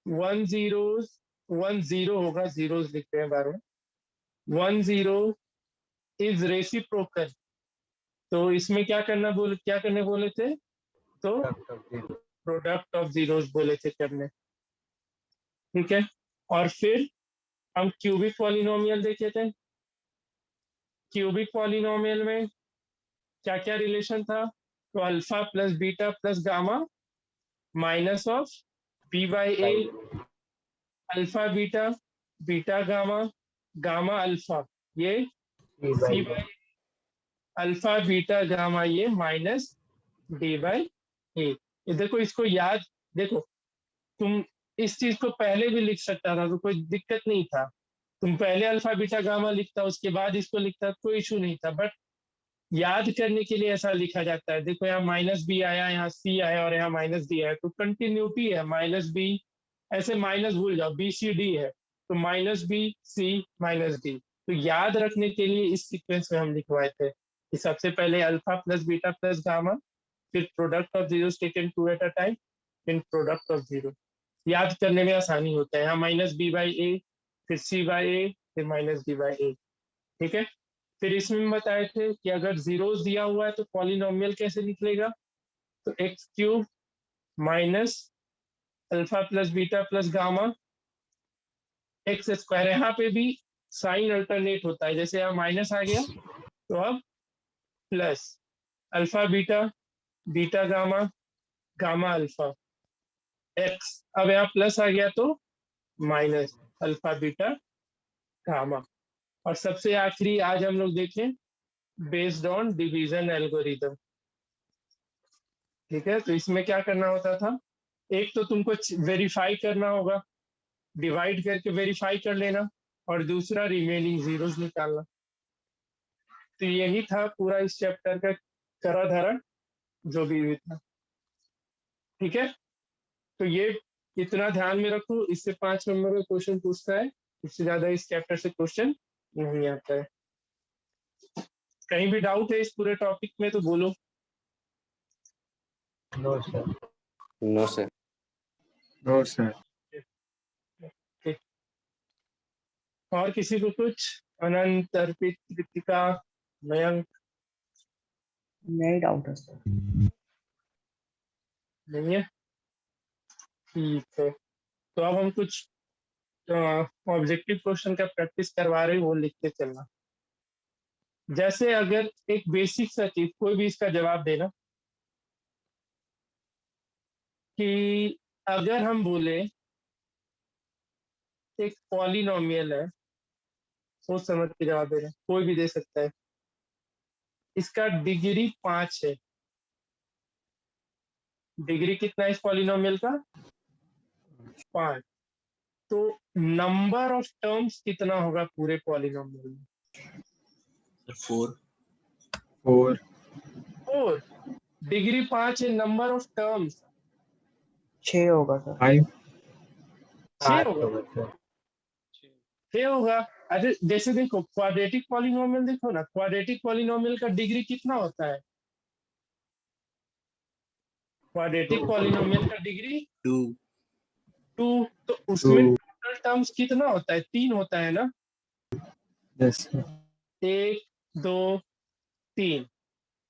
1 0 होगा, जीरोस लिखते हैं बार बार, 1 0 इज रेसिप्रोकल, तो इसमें क्या करने बोले थे? तो
Product of zeros.
Product of zeros बोले थे करने, ठीक है। और फिर हम क्यूबिक पॉलिनोमियल देखे थे। क्यूबिक पॉलिनोमियल में क्या क्या रिलेशन था? तो alpha plus beta plus gamma minus of b by a, alpha beta, beta gamma, gamma alpha, ये
C by
c by, alpha beta gamma ये माइनस डी बाई ए। ये देखो, इसको याद, देखो तुम इस चीज को पहले भी लिख सकता था तो कोई दिक्कत नहीं था। तुम पहले अल्फा बीटा गामा लिखता, उसके बाद इसको लिखता, कोई इशू नहीं था। बट याद करने के लिए ऐसा लिखा जाता है। देखो यहाँ माइनस बी आया, यहाँ सी आया और यहाँ माइनस डी आया, तो कंटिन्यूटी है, माइनस बी, ऐसे माइनस भूल जाओ, बी सी डी है तो minus b c minus d. तो याद रखने के लिए इस सीक्वेंस में हम लिखवाए थे कि सबसे पहले alpha plus beta plus gamma, फिर product of zero taken 2 at a time, फिर प्रोडक्ट ऑफ जीरो। याद करने में आसानी होता है। यहाँ माइनस बी बाई ए, फिर सी बाई ए, फिर माइनस बी बाई ए, ठीक है। फिर इसमें बताए थे कि अगर जीरोस दिया हुआ है तो पॉलिनोमियल कैसे निकलेगा? तो x cube minus alpha plus beta plus gamma x square, यहाँ पे भी साइन अल्टरनेट होता है, जैसे यहाँ माइनस आ गया तो अब plus alpha beta, beta gamma, gamma alpha x, अब यहाँ प्लस आ गया तो माइनस अल्फा बीटा गामा। और सबसे आखिरी आज हम लोग देखें बेस्ड ऑन डिवीजन एल्गोरिदम, ठीक है। तो इसमें क्या करना होता था? एक तो तुमको वेरीफाई करना होगा, डिवाइड करके वेरीफाई कर लेना, और दूसरा रिमेनिंग जीरोस निकालना। तो यही था पूरा इस चैप्टर का करा धारा, जो भी था, ठीक है। तो ये इतना ध्यान में रखो, इससे 5 नंबर का क्वेश्चन पूछता है, इससे ज्यादा इस चैप्टर से क्वेश्चन नहीं आता है। कहीं भी डाउट है इस पूरे टॉपिक में तो बोलो।
No, sir.
No, sir.
No, sir.
ठीक। और किसी को कुछ? अनंत, अर्पित, कृतिका, मयंक?
नहीं डाउट है सर।
नहीं है, ठीक है। तो अब हम कुछ ऑब्जेक्टिव क्वेश्चन का प्रैक्टिस करवा रहे हैं, वो लिखते चलना। जैसे अगर एक बेसिक सा चीज, कोई भी इसका जवाब देना कि अगर हम बोले एक पॉलिनोमियल है, सोच समझ के जवाब दे रहे हैं, कोई भी दे सकता है, इसका डिग्री 5 है। डिग्री कितना है इस पॉलिनोमियल का? 5। तो नंबर ऑफ टर्म्स कितना होगा पूरे पॉलिनोमियल में?
4
4। डिग्री 5 है, नंबर ऑफ टर्म्स
6 होगा सर।
5
6 होगा। 6 होगा। अरे जैसे देखो क्वाड्रेटिक पॉलिनोमियल, देखो ना, क्वाड्रेटिक पॉलिनोमियल का डिग्री कितना होता है? क्वाड्रेटिक पॉलिनोमियल का डिग्री 2। तो उसमें
2
टोटल टर्म्स कितना होता है? 3 होता है ना।
यस
1, 2, 3।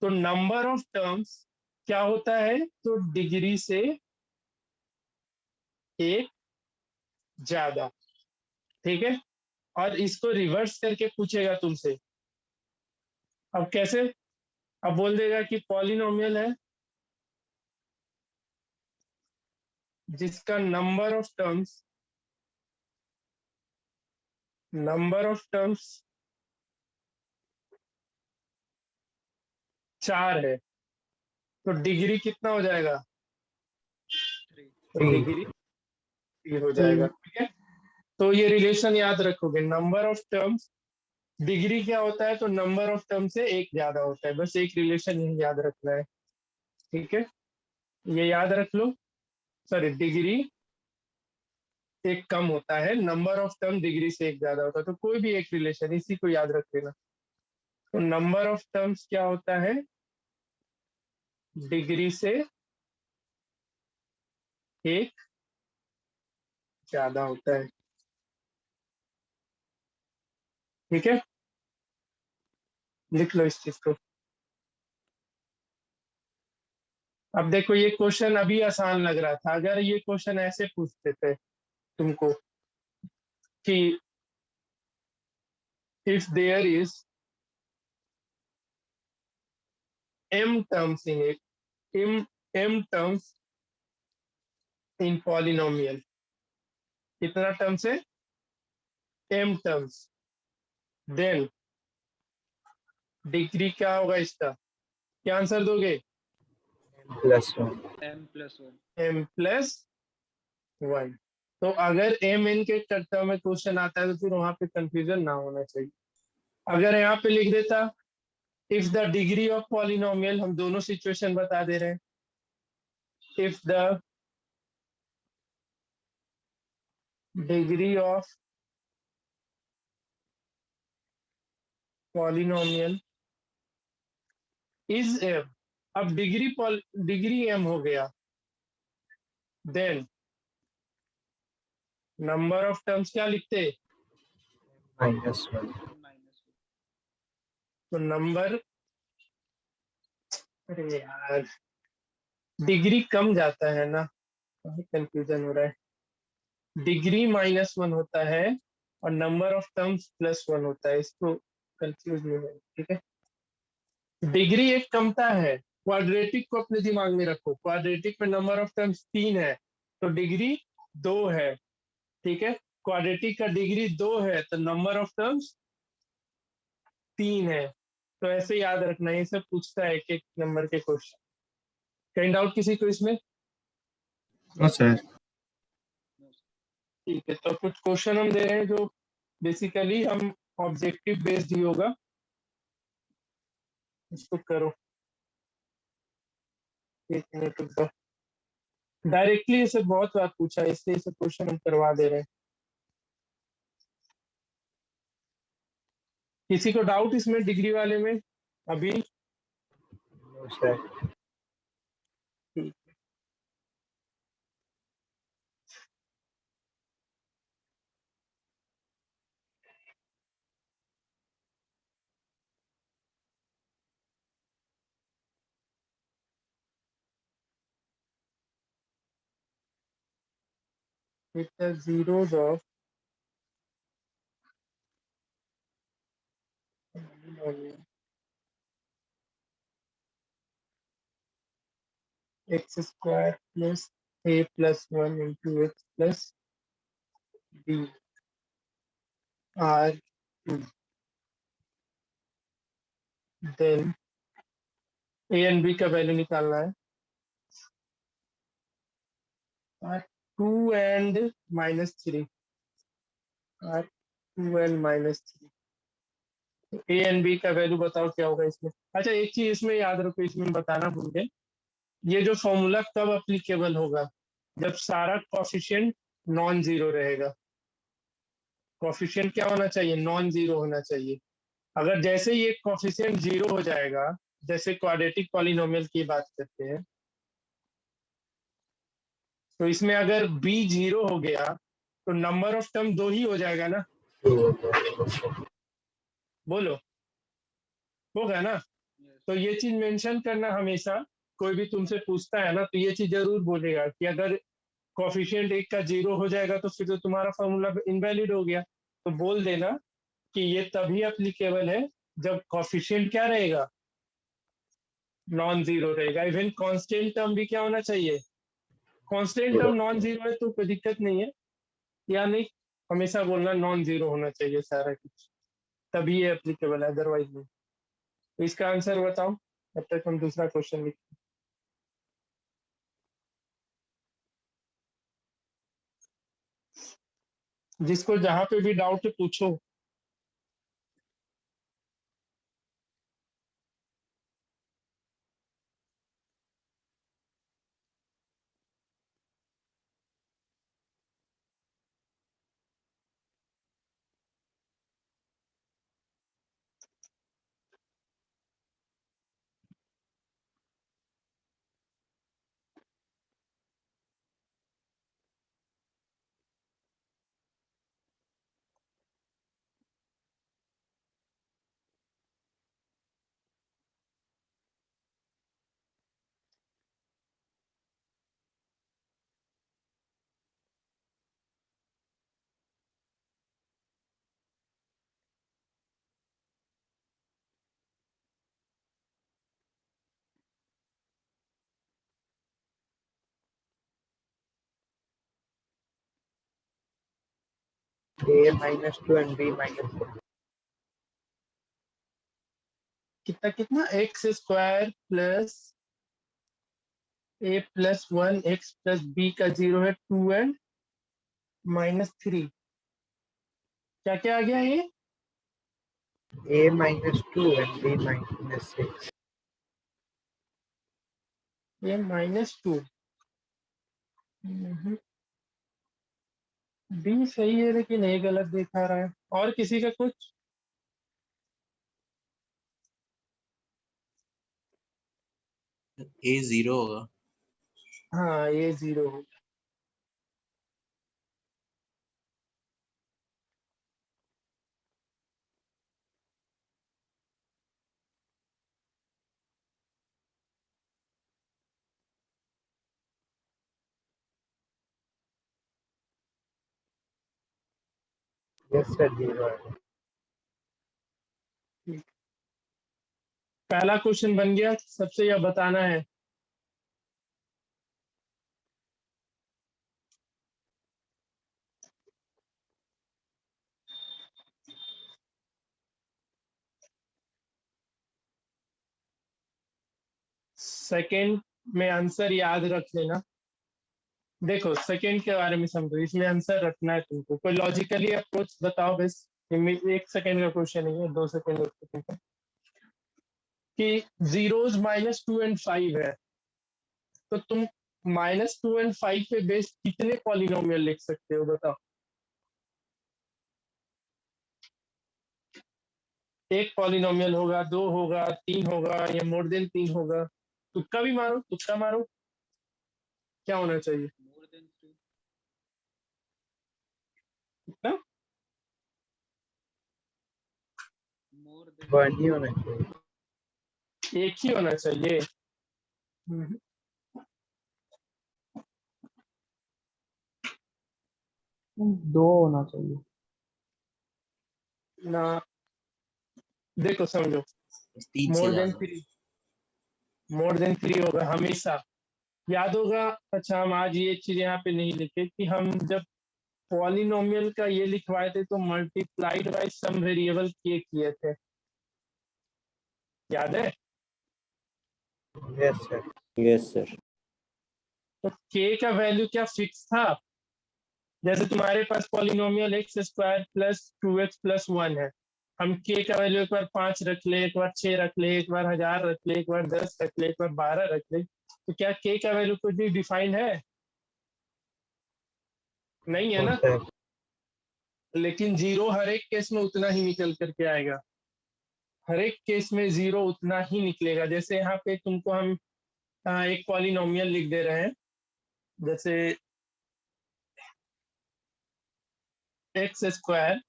तो नंबर ऑफ टर्म्स क्या होता है? तो डिग्री से 1 ज्यादा। ठीक है। और इसको रिवर्स करके पूछेगा तुमसे। अब कैसे? अब बोल देगा कि पॉलिनोमियल है जिसका नंबर ऑफ टर्म्स 4 है, तो डिग्री कितना हो जाएगा? तो
3
डिग्री 3 हो जाएगा। ठीक है। तो ये रिलेशन याद रखोगे, नंबर ऑफ टर्म्स डिग्री क्या होता है? तो नंबर ऑफ टर्म से 1 ज्यादा होता है। बस एक रिलेशन यही याद रखना है। ठीक है, ये याद रख लो। सॉरी, डिग्री 1 कम होता है, नंबर ऑफ टर्म डिग्री से 1 ज्यादा होता है। तो कोई भी एक रिलेशन, इसी को याद रख लेना। तो नंबर ऑफ टर्म्स क्या होता है? डिग्री से 1 ज्यादा होता है। ठीक है, लिख लो इस चीज को। अब देखो, ये क्वेश्चन अभी आसान लग रहा था, अगर ये क्वेश्चन ऐसे पूछते थे तुमको कि if there is m terms in it, m terms in polynomial, कितना टर्म्स है? m terms, देन डिग्री क्या होगा इसका? क्या आंसर दोगे?
+1
m+1। तो अगर m n के टर्म में क्वेश्चन आता है तो फिर वहां पे कंफ्यूजन ना होना चाहिए। अगर यहाँ पे लिख देता if the degree of polynomial, हम दोनों सिचुएशन बता दे रहे हैं। If the degree of polynomial is m, अब डिग्री m हो गया, देन नंबर ऑफ टर्म्स क्या लिखते?
-1
तो नंबर, अरे यार, डिग्री कम जाता है ना, कंफ्यूजन हो रहा है। डिग्री -1 होता है और नंबर ऑफ टर्म्स +1 होता है, इसको कंफ्यूज नहीं है। ठीक है, डिग्री एक कमता है। क्वाड्रेटिक को अपने दिमाग में रखो, क्वाड्रेटिक में नंबर ऑफ टर्म्स 3 है तो डिग्री 2 है। ठीक है, क्वाड्रेटिक का डिग्री 2 है तो नंबर ऑफ टर्म्स 3 है। तो ऐसे याद रखना, ये सब पूछता है एक एक नंबर के क्वेश्चन। कहीं डाउट किसी को इसमें?
सर
ठीक है, तो कुछ क्वेश्चन हम दे रहे हैं जो बेसिकली हम ऑब्जेक्टिव बेस्ड ही होगा, इसको करो। एक मिनट रुक जाओ। डायरेक्टली इसे बहुत बार पूछा है, इसलिए इसे क्वेश्चन हम करवा दे रहे हैं। किसी को डाउट इसमें डिग्री वाले में अभी?
सर
ठीक। with the zeros of x square plus a plus 1 into x plus b are 2. Then a and b का वैल्यू निकालना है। are 2 and minus 3 are 2 and minus 3। A and b का value बताओ क्या होगा इसमें। अच्छा एक चीज इसमें याद रखो, इसमें बताना भूल गए, ये जो फॉर्मूला कब अप्लीकेबल होगा, जब सारा कॉफिशिएंट नॉन जीरो रहेगा। कॉफिशिएंट क्या होना चाहिए, नॉन जीरो होना चाहिए। अगर जैसे ही एक कॉफिशिएंट जीरो हो जाएगा, जैसे क्वाड्रेटिक पॉलिनोमियल की बात करते हैं, तो इसमें अगर बी जीरो हो गया तो नंबर ऑफ टर्म 2 ही हो जाएगा ना, बोलो होगा ना। तो ये चीज मेंशन करना हमेशा, कोई भी तुमसे पूछता है ना तो ये चीज जरूर बोलेगा कि अगर कॉफिशिएंट एक का जीरो हो जाएगा तो फिर तो तुम्हारा फॉर्मूला इनवैलिड हो गया। तो बोल देना कि ये तभी एप्लीकेबल है जब कॉफिशिएंट क्या रहेगा, नॉन जीरो रहेगा। इवन कांस्टेंट टर्म भी क्या होना चाहिए, कांस्टेंट टर्म नॉन जीरो है तो कोई दिक्कत नहीं है, या नहीं, हमेशा बोलना नॉन जीरो होना चाहिए सारा कुछ, तभी ये एप्लीकेबल है, अदरवाइज नहीं। तो इसका आंसर बताओ, तब तक हम दूसरा क्वेश्चन लिखते हैं। जिसको जहां पे भी डाउट है पूछो।
A minus 2 and B minus 4.
कितना कितना, एक्स स्क्वायर प्लस ए प्लस 1 एक्स प्लस बी का जीरो है 2 एंड माइनस 3। क्या क्या आ गया ये,
A minus 2 and B minus 6.
ये -2, बी सही है लेकिन ए गलत दिखा रहा है। और किसी का कुछ,
ए जीरो होगा।
हाँ ये जीरो हो।
Yes sir, 0.
पहला क्वेश्चन बन गया, सबसे यह बताना है। सेकंड में आंसर याद रख लेना। देखो सेकंड के बारे में समझो, इसमें आंसर रखना है तुमको, कोई लॉजिकली अप्रोच बताओ बस। एक सेकंड का क्वेश्चन नहीं है, 2 सेकंड का, कि जीरोज -2 एंड 5 है, तो तुम -2 एंड 5 पे बेस्ड कितने पॉलिनोमियल लिख सकते हो बताओ। एक पॉलिनोमियल होगा, 2 होगा, 3 होगा, या मोर देन 3 होगा। तुक्का भी मारो, तुक्का मारो, क्या होना चाहिए,
मोर देन 3।
कितना,
मोर देन
1 ही होना चाहिए।
एक ही होना चाहिए।
दो होना चाहिए।
ना, देखो समझो,
3 से
मोर देन
ज्यादा।
3, मोर देन 3 होगा हमेशा। याद होगा, अच्छा हम आज ये चीज यहाँ पे नहीं लिखे कि हम जब पॉलिनोमियल का ये लिखवाए थे तो मल्टीप्लाइड बाय सम वेरिएबल के किए थे, याद है?
Yes, sir.
Yes, sir.
तो के का वैल्यू क्या फिक्स था? जैसे तुम्हारे पास polynomial x square plus 2x+1 है, हम के का वैल्यू एक बार 5 रख ले, एक बार 6 रख ले, एक बार 1000 रख ले, एक बार 10 रख ले, एक बार 12 रख ले, तो क्या के का वैल्यू कुछ भी डिफाइंड है? नहीं है
No,
ना।
sir.
लेकिन जीरो हर एक केस में उतना ही निकल करके आएगा, हर एक केस में जीरो उतना ही निकलेगा। जैसे यहाँ पे तुमको हम एक पॉलिनोमियल लिख दे रहे हैं, जैसे एक्स स्क्वायर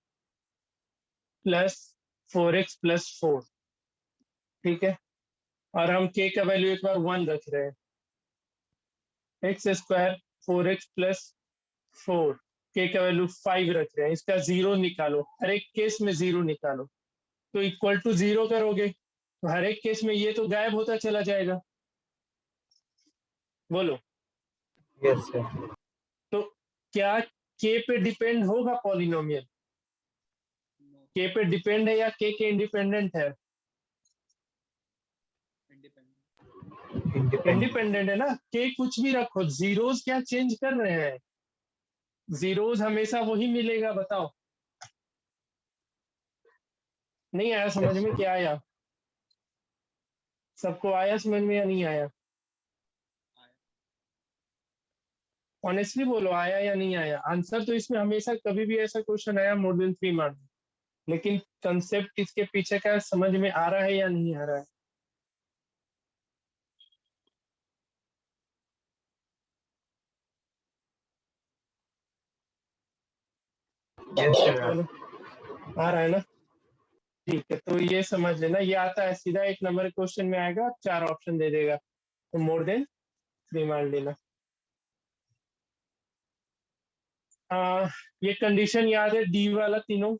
प्लस 4x+4, ठीक है, और हम के का वैल्यू एक बार 1 रख रहे हैं। एक्स स्क्वायर 4x+4, के का वैल्यू 5 रख रहे हैं, इसका जीरो निकालो, हर एक केस में जीरो निकालो, तो इक्वल टू जीरो करोगे तो हर एक केस में ये तो गायब होता चला जाएगा। बोलो,
Yes, sir.
तो क्या के पे डिपेंड होगा पॉलिनोमियल? के पे डिपेंड है या के इंडिपेंडेंट है?
Independent.
इंडिपेंडेंट है ना। के कुछ भी रखो, जीरोस क्या चेंज कर रहे हैं? जीरोस हमेशा वही मिलेगा, बताओ। नहीं आया समझ
Yes,
में?
sir.
क्या आया? सबको आया समझ में या नहीं आया? ऑनेस्टली बोलो, आया या नहीं आया? आंसर तो इसमें हमेशा कभी भी ऐसा क्वेश्चन आया मोर देन 3 मार्क्स, लेकिन कंसेप्ट इसके पीछे का समझ में आ रहा है या नहीं आ रहा है?
Yes, sir.
चलो, आ रहा है ना? ठीक है, तो ये समझ लेना, ये आता है सीधा 1 नंबर क्वेश्चन में आएगा, 4 ऑप्शन दे देगा, तो मोर देन 3 मान लेना। ये कंडीशन याद है, डी वाला तीनों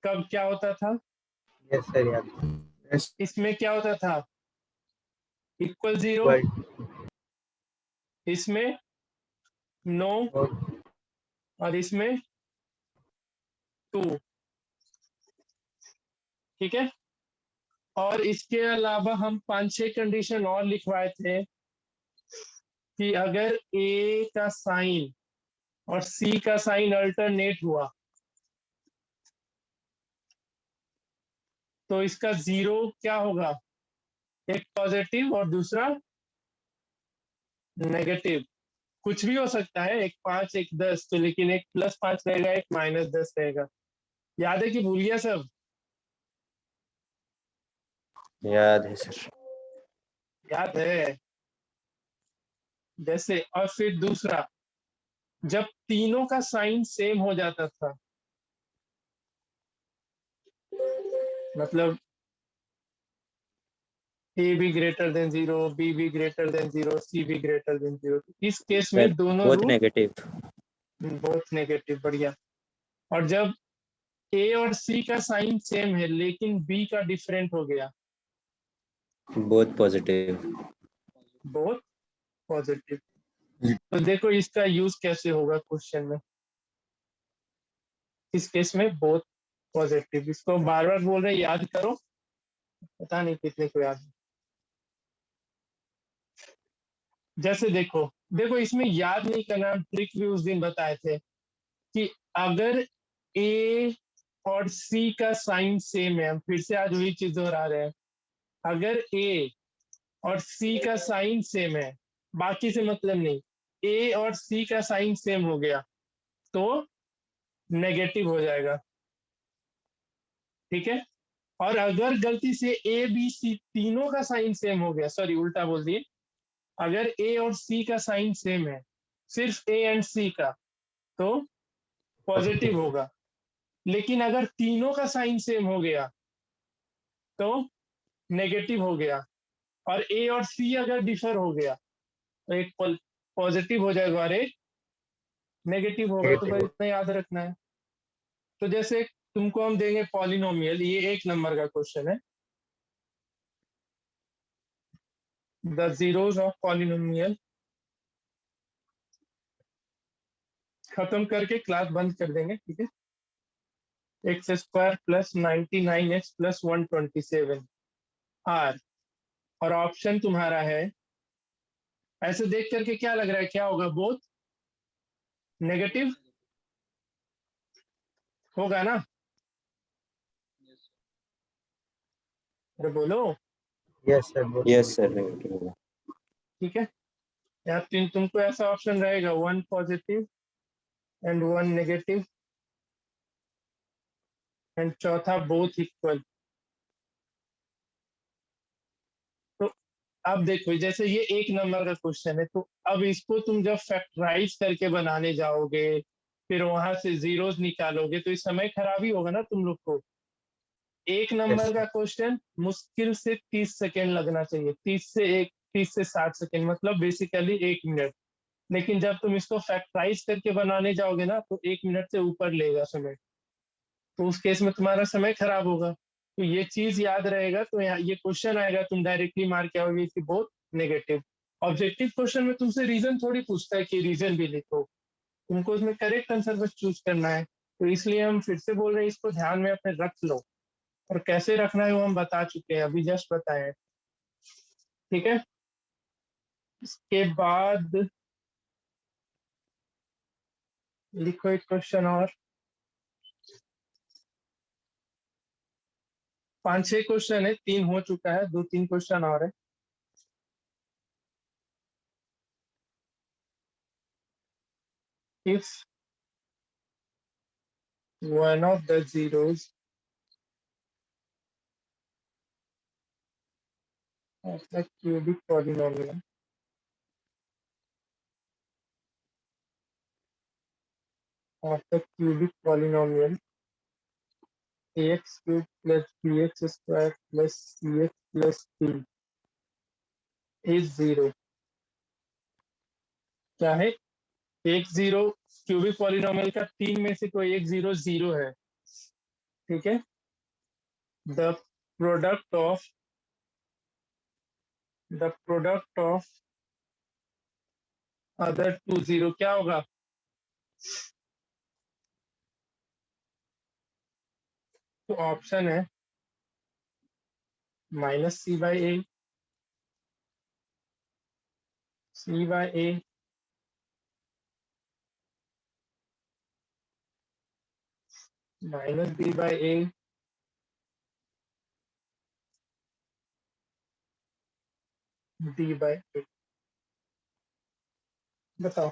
कब क्या होता था?
Yes, sir. Yeah. Yes.
इसमें क्या होता था? इक्वल 0,
Equal
इसमें नो,
to
और इसमें 2, ठीक है। और इसके अलावा हम 5-6 कंडीशन और लिखवाए थे कि अगर ए का साइन और सी का साइन अल्टरनेट हुआ तो इसका जीरो क्या होगा? एक पॉजिटिव और दूसरा नेगेटिव, कुछ भी हो सकता है, एक 5 एक 10, तो लेकिन एक +5 रहेगा, एक -10 रहेगा। याद है कि भूल गया सब?
याद है सर।
याद है। जैसे, और फिर दूसरा, जब तीनों का साइन सेम हो जाता था, मतलब ए भी ग्रेटर देन 0, बी भी ग्रेटर देन 0, सी भी ग्रेटर देन 0, इस केस में
सर
दोनों
बोथ
रूट
नेगेटिव।
बहुत नेगेटिव, बढ़िया। और जब ए और सी का साइन सेम है लेकिन बी का डिफरेंट हो गया,
बोथ पॉजिटिव।
बहुत पॉजिटिव। तो देखो इसका यूज कैसे होगा क्वेश्चन में, इस केस में बहुत पॉजिटिव, इसको बार बार बोल रहे याद करो, पता नहीं कितने को याद है। जैसे देखो, देखो इसमें याद नहीं करना, ट्रिक भी उस दिन बताए थे कि अगर ए और सी का साइन सेम है, हम फिर से आज वही चीज दोहरा रहे हैं, अगर ए और सी का साइन सेम है, बाकी से मतलब नहीं, ए और सी का साइन सेम हो गया तो नेगेटिव हो जाएगा, ठीक है। और अगर गलती से ए बी सी तीनों का साइन सेम हो गया, सॉरी उल्टा बोल दिए, अगर ए और सी का साइन सेम है, सिर्फ ए एंड सी का, तो पॉजिटिव होगा। लेकिन अगर तीनों का साइन सेम हो गया तो नेगेटिव हो गया, और ए और सी अगर डिफर हो गया तो एक पॉजिटिव हो जाएगा और एक नेगेटिव होगा तो
Negative
बस
होगा।
इतना याद रखना है। तो जैसे तुमको हम देंगे पॉलिनोमियल, ये 1 नंबर का क्वेश्चन है। द जीरोस ऑफ पॉलिनोमियल, खत्म करके क्लास बंद कर देंगे, ठीक है। X square plus 99x plus 127 are, और ऑप्शन तुम्हारा है, ऐसे देख करके क्या लग रहा है, क्या होगा, बोथ नेगेटिव होगा ना? अरे बोलो।
Yes, sir. Both
yes sir,
negative.
Negative होगा।
ठीक है, या तुमको ऐसा ऑप्शन रहेगा 1 पॉजिटिव एंड 1 नेगेटिव एंड चौथा बोथ इक्वल। तो अब देखो, जैसे ये 1 नंबर का क्वेश्चन है, तो अब इसको तुम जब फैक्टराइज करके बनाने जाओगे, फिर वहां से जीरोस निकालोगे, तो इस समय खराब ही होगा ना तुम लोग को। 1 नंबर
Yes,
का
sir.
क्वेश्चन मुश्किल से 30 सेकेंड लगना चाहिए, 30 से 60 सेकेंड, मतलब बेसिकली 1 मिनट। लेकिन जब तुम इसको फैक्टराइज करके बनाने जाओगे ना, तो 1 मिनट से ऊपर लेगा समय, तो उस केस में तुम्हारा समय खराब होगा। तो ये चीज याद रहेगा, तो यहाँ ये क्वेश्चन आएगा, तुम डायरेक्टली मार के आओगे कि बहुत नेगेटिव। ऑब्जेक्टिव क्वेश्चन में तुमसे रीजन थोड़ी पूछता है कि रीजन भी लिखो, तुमको उसमें करेक्ट आंसर बस चूज करना है। तो इसलिए हम फिर से बोल रहे हैं, इसको ध्यान में अपने रख लो, और कैसे रखना है वो हम बता चुके हैं, अभी जस्ट बताए, ठीक है। इसके बाद लिखो एक क्वेश्चन और, 5-6 क्वेश्चन है, 3 हो चुका है, 2-3 क्वेश्चन और है। If one of the zeros of the cubic polynomial ax cubed plus bx square plus cx plus d is 0, क्या है? एक जीरो, क्यूबिक पॉलिनोमियल का 3 में से कोई एक जीरो जीरो है, ठीक है। The product of other 2 zero क्या होगा? तो ऑप्शन है minus c by a, c by a, minus b by a, d by a. बताओ।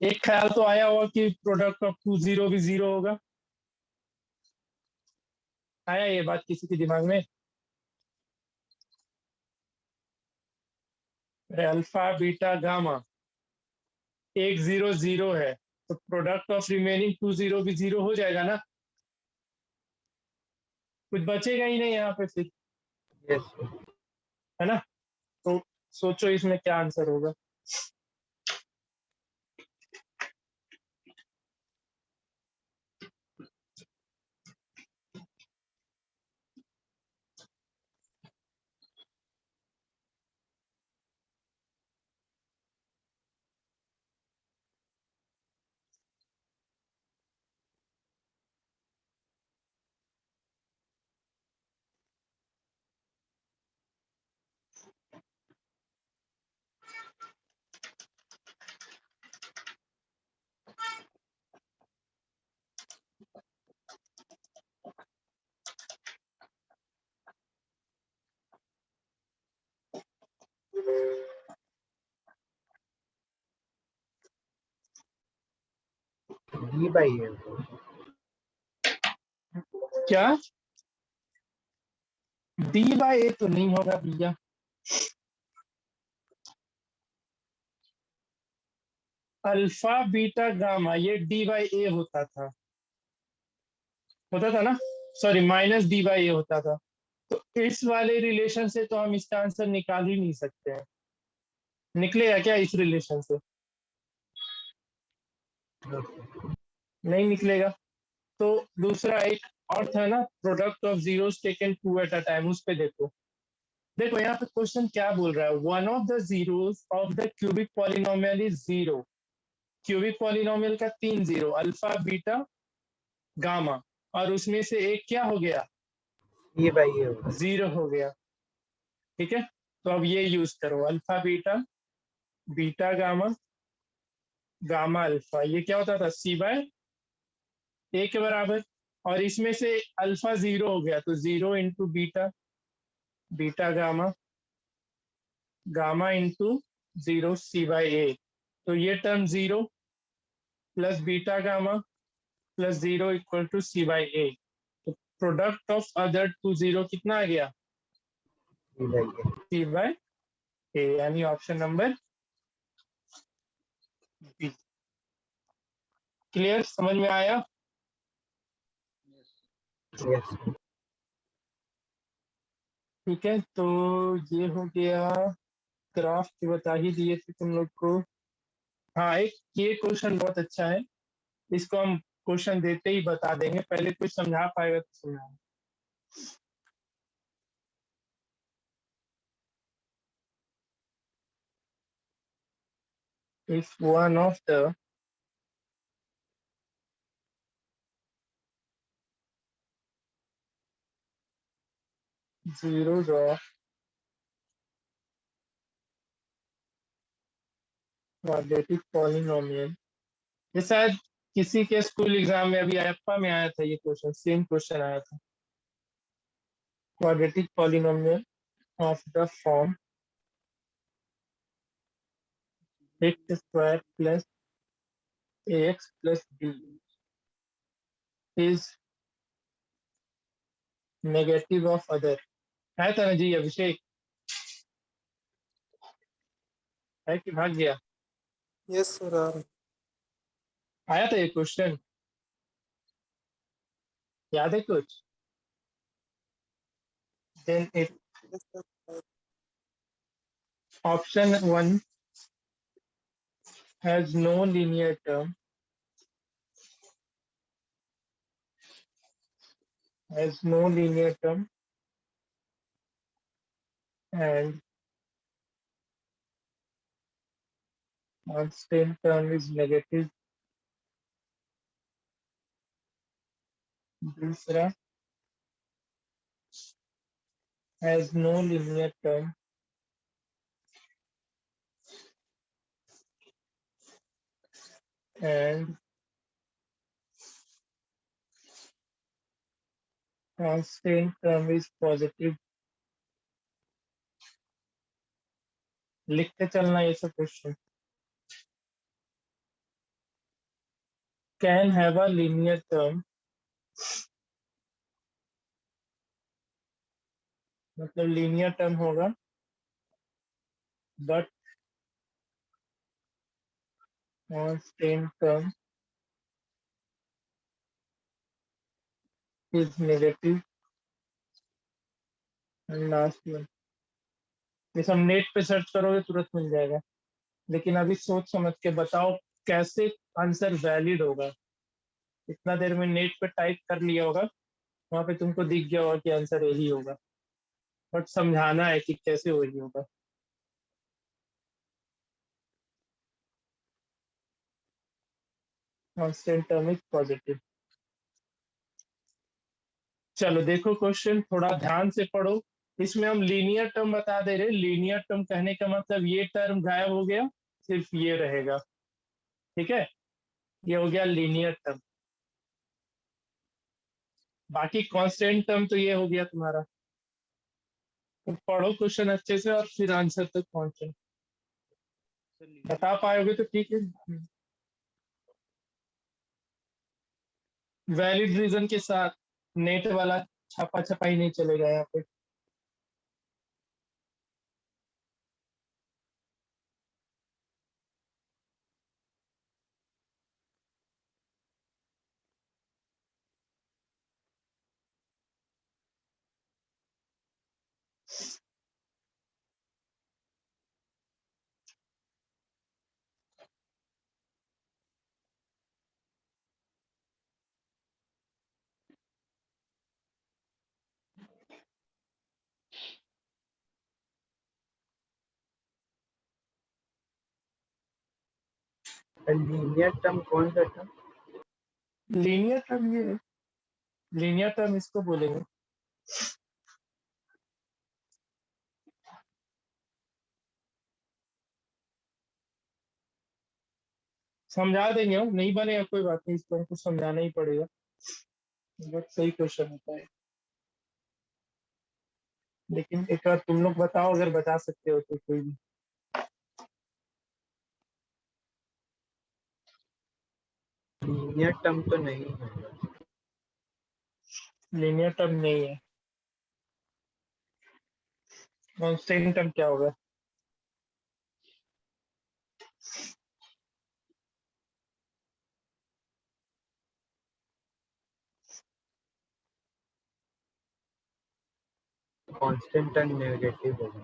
एक ख्याल तो आया होगा कि प्रोडक्ट ऑफ 2 जीरो भी 0 होगा, आया ये बात किसी के दिमाग में? अल्फा बीटा गामा, 1 0 0 है, तो प्रोडक्ट ऑफ रिमेनिंग 2 जीरो भी 0 हो जाएगा ना, कुछ बचेगा ही नहीं यहाँ पे फिर,
Yes, sir.
है ना? तो सोचो इसमें क्या आंसर होगा।
D by A.
क्या डी बाई ए तो नहीं होगा भैया, अल्फा बीटा गामा ये डी बाई ए होता था ना, सॉरी माइनस डी बाई ए होता था। तो इस वाले रिलेशन से तो हम इसका आंसर निकाल ही नहीं सकते हैं। निकलेगा क्या इस रिलेशन से? नहीं निकलेगा। तो दूसरा एक और था ना, product of zeros taken two at a time, उस पे देखो। देखो यहाँ पे क्वेश्चन क्या बोल रहा है, one of the zeros of the cubic polynomial is zero. Cubic polynomial का 3 जीरो, अल्फा बीटा गामा, और उसमें से एक क्या हो गया,
ये भाई ये होगा।
जीरो हो गया। ठीक है, तो अब ये यूज करो, alpha beta, beta gamma, gamma alpha, ये क्या होता था, सी बाय ए के बराबर। और इसमें से अल्फा जीरो हो गया तो zero into beta, beta gamma, gamma into zero c by a. तो ये term zero plus beta gamma plus zero equal to c by a. तो product of other two zero कितना आ गया,
ये भाई ये।
सी बाय ए, यानी ऑप्शन नंबर बी। क्लियर, समझ में आया?
यस।
ठीक है, तो ये हो गया। ग्राफ बता ही दिए थे तुम लोग को। हाँ, एक ये क्वेश्चन बहुत अच्छा है, इसको हम क्वेश्चन देते ही बता देंगे, पहले कुछ समझा पाएगा तो समझा। If one of the zeros of quadratic polynomial, ये शायद किसी के स्कूल एग्जाम में अभी अयप्पा में आया था, ये क्वेश्चन सेम क्वेश्चन आया था। Quadratic polynomial of the form x square plus x plus b is negative of other, आया था ना जी अभिषेक? है कि भाग गया?
Yes sir.
आया था ये क्वेश्चन, याद है कुछ? Then it option one has no linear term, has no linear term and constant term is negative. दूसरा has no linear term and constant term is positive. लिखते चलना ये सब question. Can have a linear term, मतलब linear term होगा, but constant term is negative. And last one, ये सब net पे सर्च करोगे तुरंत मिल जाएगा, लेकिन अभी सोच समझ के बताओ कैसे आंसर वैलिड होगा। इतना देर में नेट पे टाइप कर लिया होगा, वहां पे तुमको दिख गया होगा कि आंसर यही होगा, बट समझाना है कि कैसे वही होगा। Constant term is positive. चलो देखो क्वेश्चन, थोड़ा ध्यान से पढ़ो। इसमें हम लीनियर टर्म बता दे रहे, लीनियर टर्म कहने का मतलब ये टर्म गायब हो गया, सिर्फ ये रहेगा। ठीक है, ये हो गया लीनियर टर्म। बाकी कांस्टेंट टर्म तो ये हो गया तुम्हारा। तो पढ़ो क्वेश्चन अच्छे से और फिर आंसर तक पहुंचो। बता पाओगे तो ठीक है। वैलिड रीजन के साथ, नेट वाला छापा छपाई नहीं चलेगा यहाँ पे।
लीनियर टर्म कौन सा था?
लीनियर टर्म ये है, लीनियर टर्म इसको बोलेंगे। समझा देंगे हम, नहीं बनेगा कोई बात नहीं, इसको हमको समझाना ही पड़ेगा, बहुत सही क्वेश्चन होता है। लेकिन एक बार तुम लोग बताओ, अगर बता सकते हो तो कोई भी।
लीनियर टर्म तो नहीं है।
लीनियर टर्म नहीं है। कांस्टेंट टर्म क्या होगा?
कांस्टेंट टर्म नेगेटिव होगा।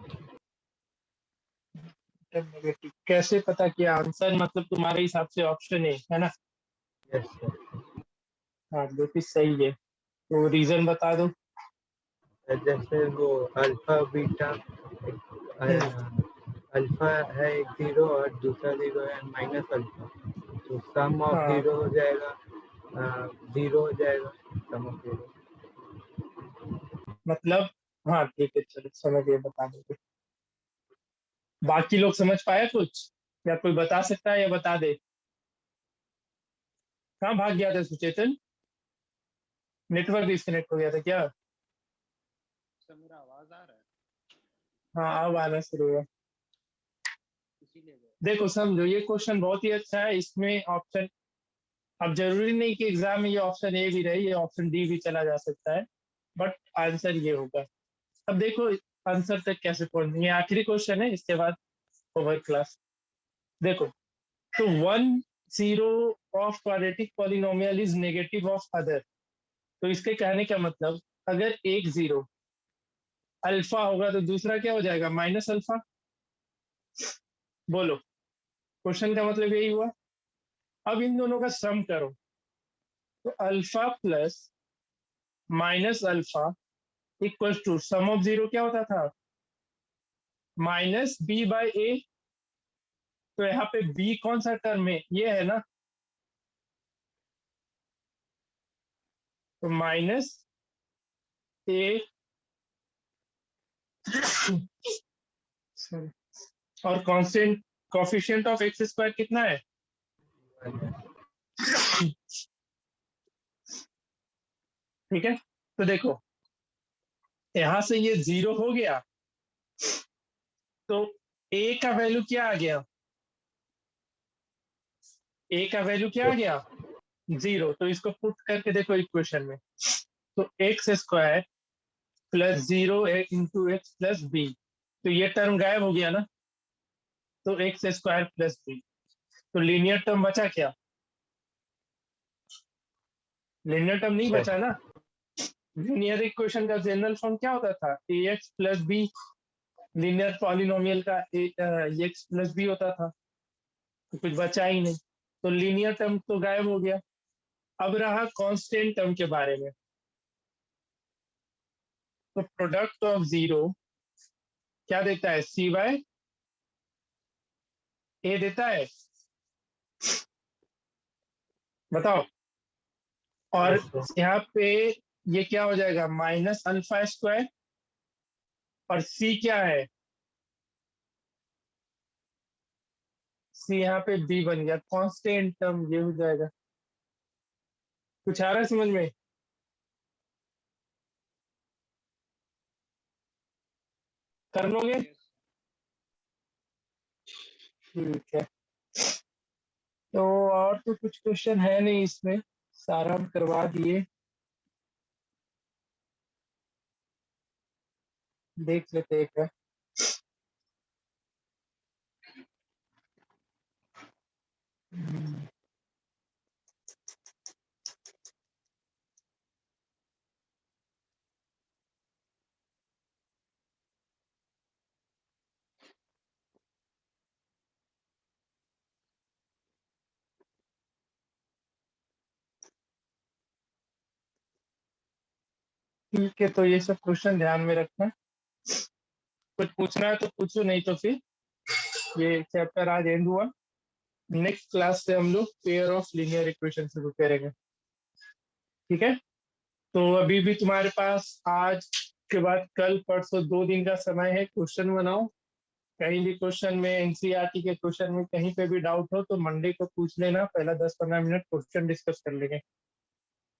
नेगेटिव कैसे पता किया? आंसर मतलब तुम्हारे हिसाब से ऑप्शन है ना?
Yes sir.
हाँ, जो कि सही है, तो रीजन बता दो।
जैसे वो अल्फा बीटा, अल्फा है एक जीरो और दूसरा जीरो है माइनस अल्फा, तो सम ऑफ
हाँ
जीरो हो जाएगा, जीरो हो जाएगा सम ऑफ जीरो।
मतलब, हाँ ठीक है, चलो समझ गए, बता दोगे। बाकी लोग समझ पाए कुछ, या कोई बता सकता है या बता दे? कहाँ भाग गया था सुचेतन? नेटवर्क डिस्कनेक्ट हो गया था क्या?
सर मेरा आवाज आ रहा है
हाँ, अब आना शुरू हुआ।
इसीलिए गया।
देखो समझो, ये क्वेश्चन बहुत ही अच्छा है, इसमें ऑप्शन, अब जरूरी नहीं कि एग्जाम में ये ऑप्शन ए भी रहे, ये ऑप्शन डी भी चला जा सकता है, बट आंसर ये होगा। अब देखो आंसर तक कैसे पहुंचेंगे, ये आखिरी क्वेश्चन है, इसके बाद ओवर क्लास। देखो, तो 1 0 of quadratic polynomial is negative of other. तो इसके कहने का मतलब, अगर एक जीरो अल्फा होगा तो दूसरा क्या हो जाएगा? Minus alpha. बोलो, क्वेश्चन का मतलब यही हुआ। अब इन दोनों का सम करो, तो alpha plus minus alpha equal to sum of zero क्या होता था? Minus b by a. तो यहाँ पे बी कौन सा टर्म है? ये है ना, तो माइनस ए और constant coefficient of x square कितना है? ठीक है, तो देखो यहां से ये जीरो हो गया, तो ए का वैल्यू क्या आ गया? ए का वैल्यू क्या आ गया? जीरो। तो इसको पुट करके देखो इक्वेशन में, तो x square plus zero into x plus b, तो ये टर्म गायब हो गया ना, तो एक्स स्क्वायर प्लस बी, तो लीनियर टर्म बचा क्या? लीनियर टर्म नहीं बचा ना। लीनियर इक्वेशन का जनरल फॉर्म क्या होता था? A x plus b. Linear polynomial का एक्स प्लस बी होता था, तो कुछ बचा ही नहीं, तो लीनियर टर्म तो गायब हो गया। अब रहा कांस्टेंट टर्म के बारे में, तो प्रोडक्ट ऑफ जीरो क्या देता है? सी बाय ए देता है, बताओ। और यहाँ पे ये क्या हो जाएगा? माइनस अल्फा स्क्वायर, और सी क्या है? सी यहाँ पे बी बन गया, कांस्टेंट टर्म ये हो जाएगा। कुछ आ रहा है समझ में? कर लोगे? ठीक है, तो और तो कुछ क्वेश्चन है नहीं इसमें, सारा हम करवा दिए, देख लेते एक बार। ठीक है, तो ये सब क्वेश्चन ध्यान में रखना, कुछ पूछना है तो पूछो, नहीं तो फिर ये चैप्टर आज एंड हुआ। नेक्स्ट क्लास से हम लोग पेयर ऑफ लीनियर इक्वेशन शुरू करेंगे। ठीक है, तो अभी भी तुम्हारे पास आज के बाद कल परसों 2 दिन का समय है, क्वेश्चन बनाओ। कहीं भी क्वेश्चन में, एनसीईआरटी के क्वेश्चन में कहीं पे भी डाउट हो तो मंडे को पूछ लेना, पहला 10-15 मिनट क्वेश्चन डिस्कस कर लेंगे।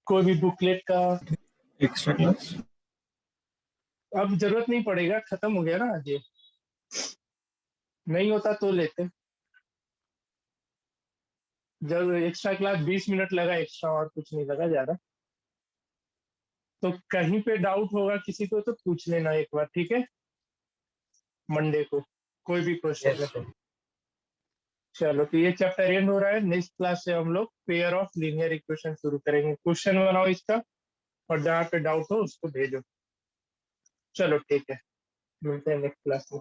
कोई भी बुकलेट का
एक्स्ट्रा क्लास
अब जरूरत नहीं पड़ेगा, खत्म हो गया ना आज ये। नहीं होता तो लेते, जब एक्स्ट्रा क्लास 20 मिनट लगा एक्स्ट्रा, और कुछ नहीं लगा ज्यादा। तो कहीं पे डाउट होगा किसी को तो पूछ लेना एक बार, ठीक है, मंडे को कोई भी क्वेश्चन
यस
है।
सर।
चलो, तो ये चैप्टर एंड हो रहा है। नेक्स्ट क्लास से हम लोग पेयर ऑफ लीनियर इक्वेशन शुरू करेंगे। क्वेश्चन बनाओ इसका, और जहाँ पे डाउट हो उसको भेजो। चलो ठीक है, मिलते हैं नेक्स्ट क्लास में।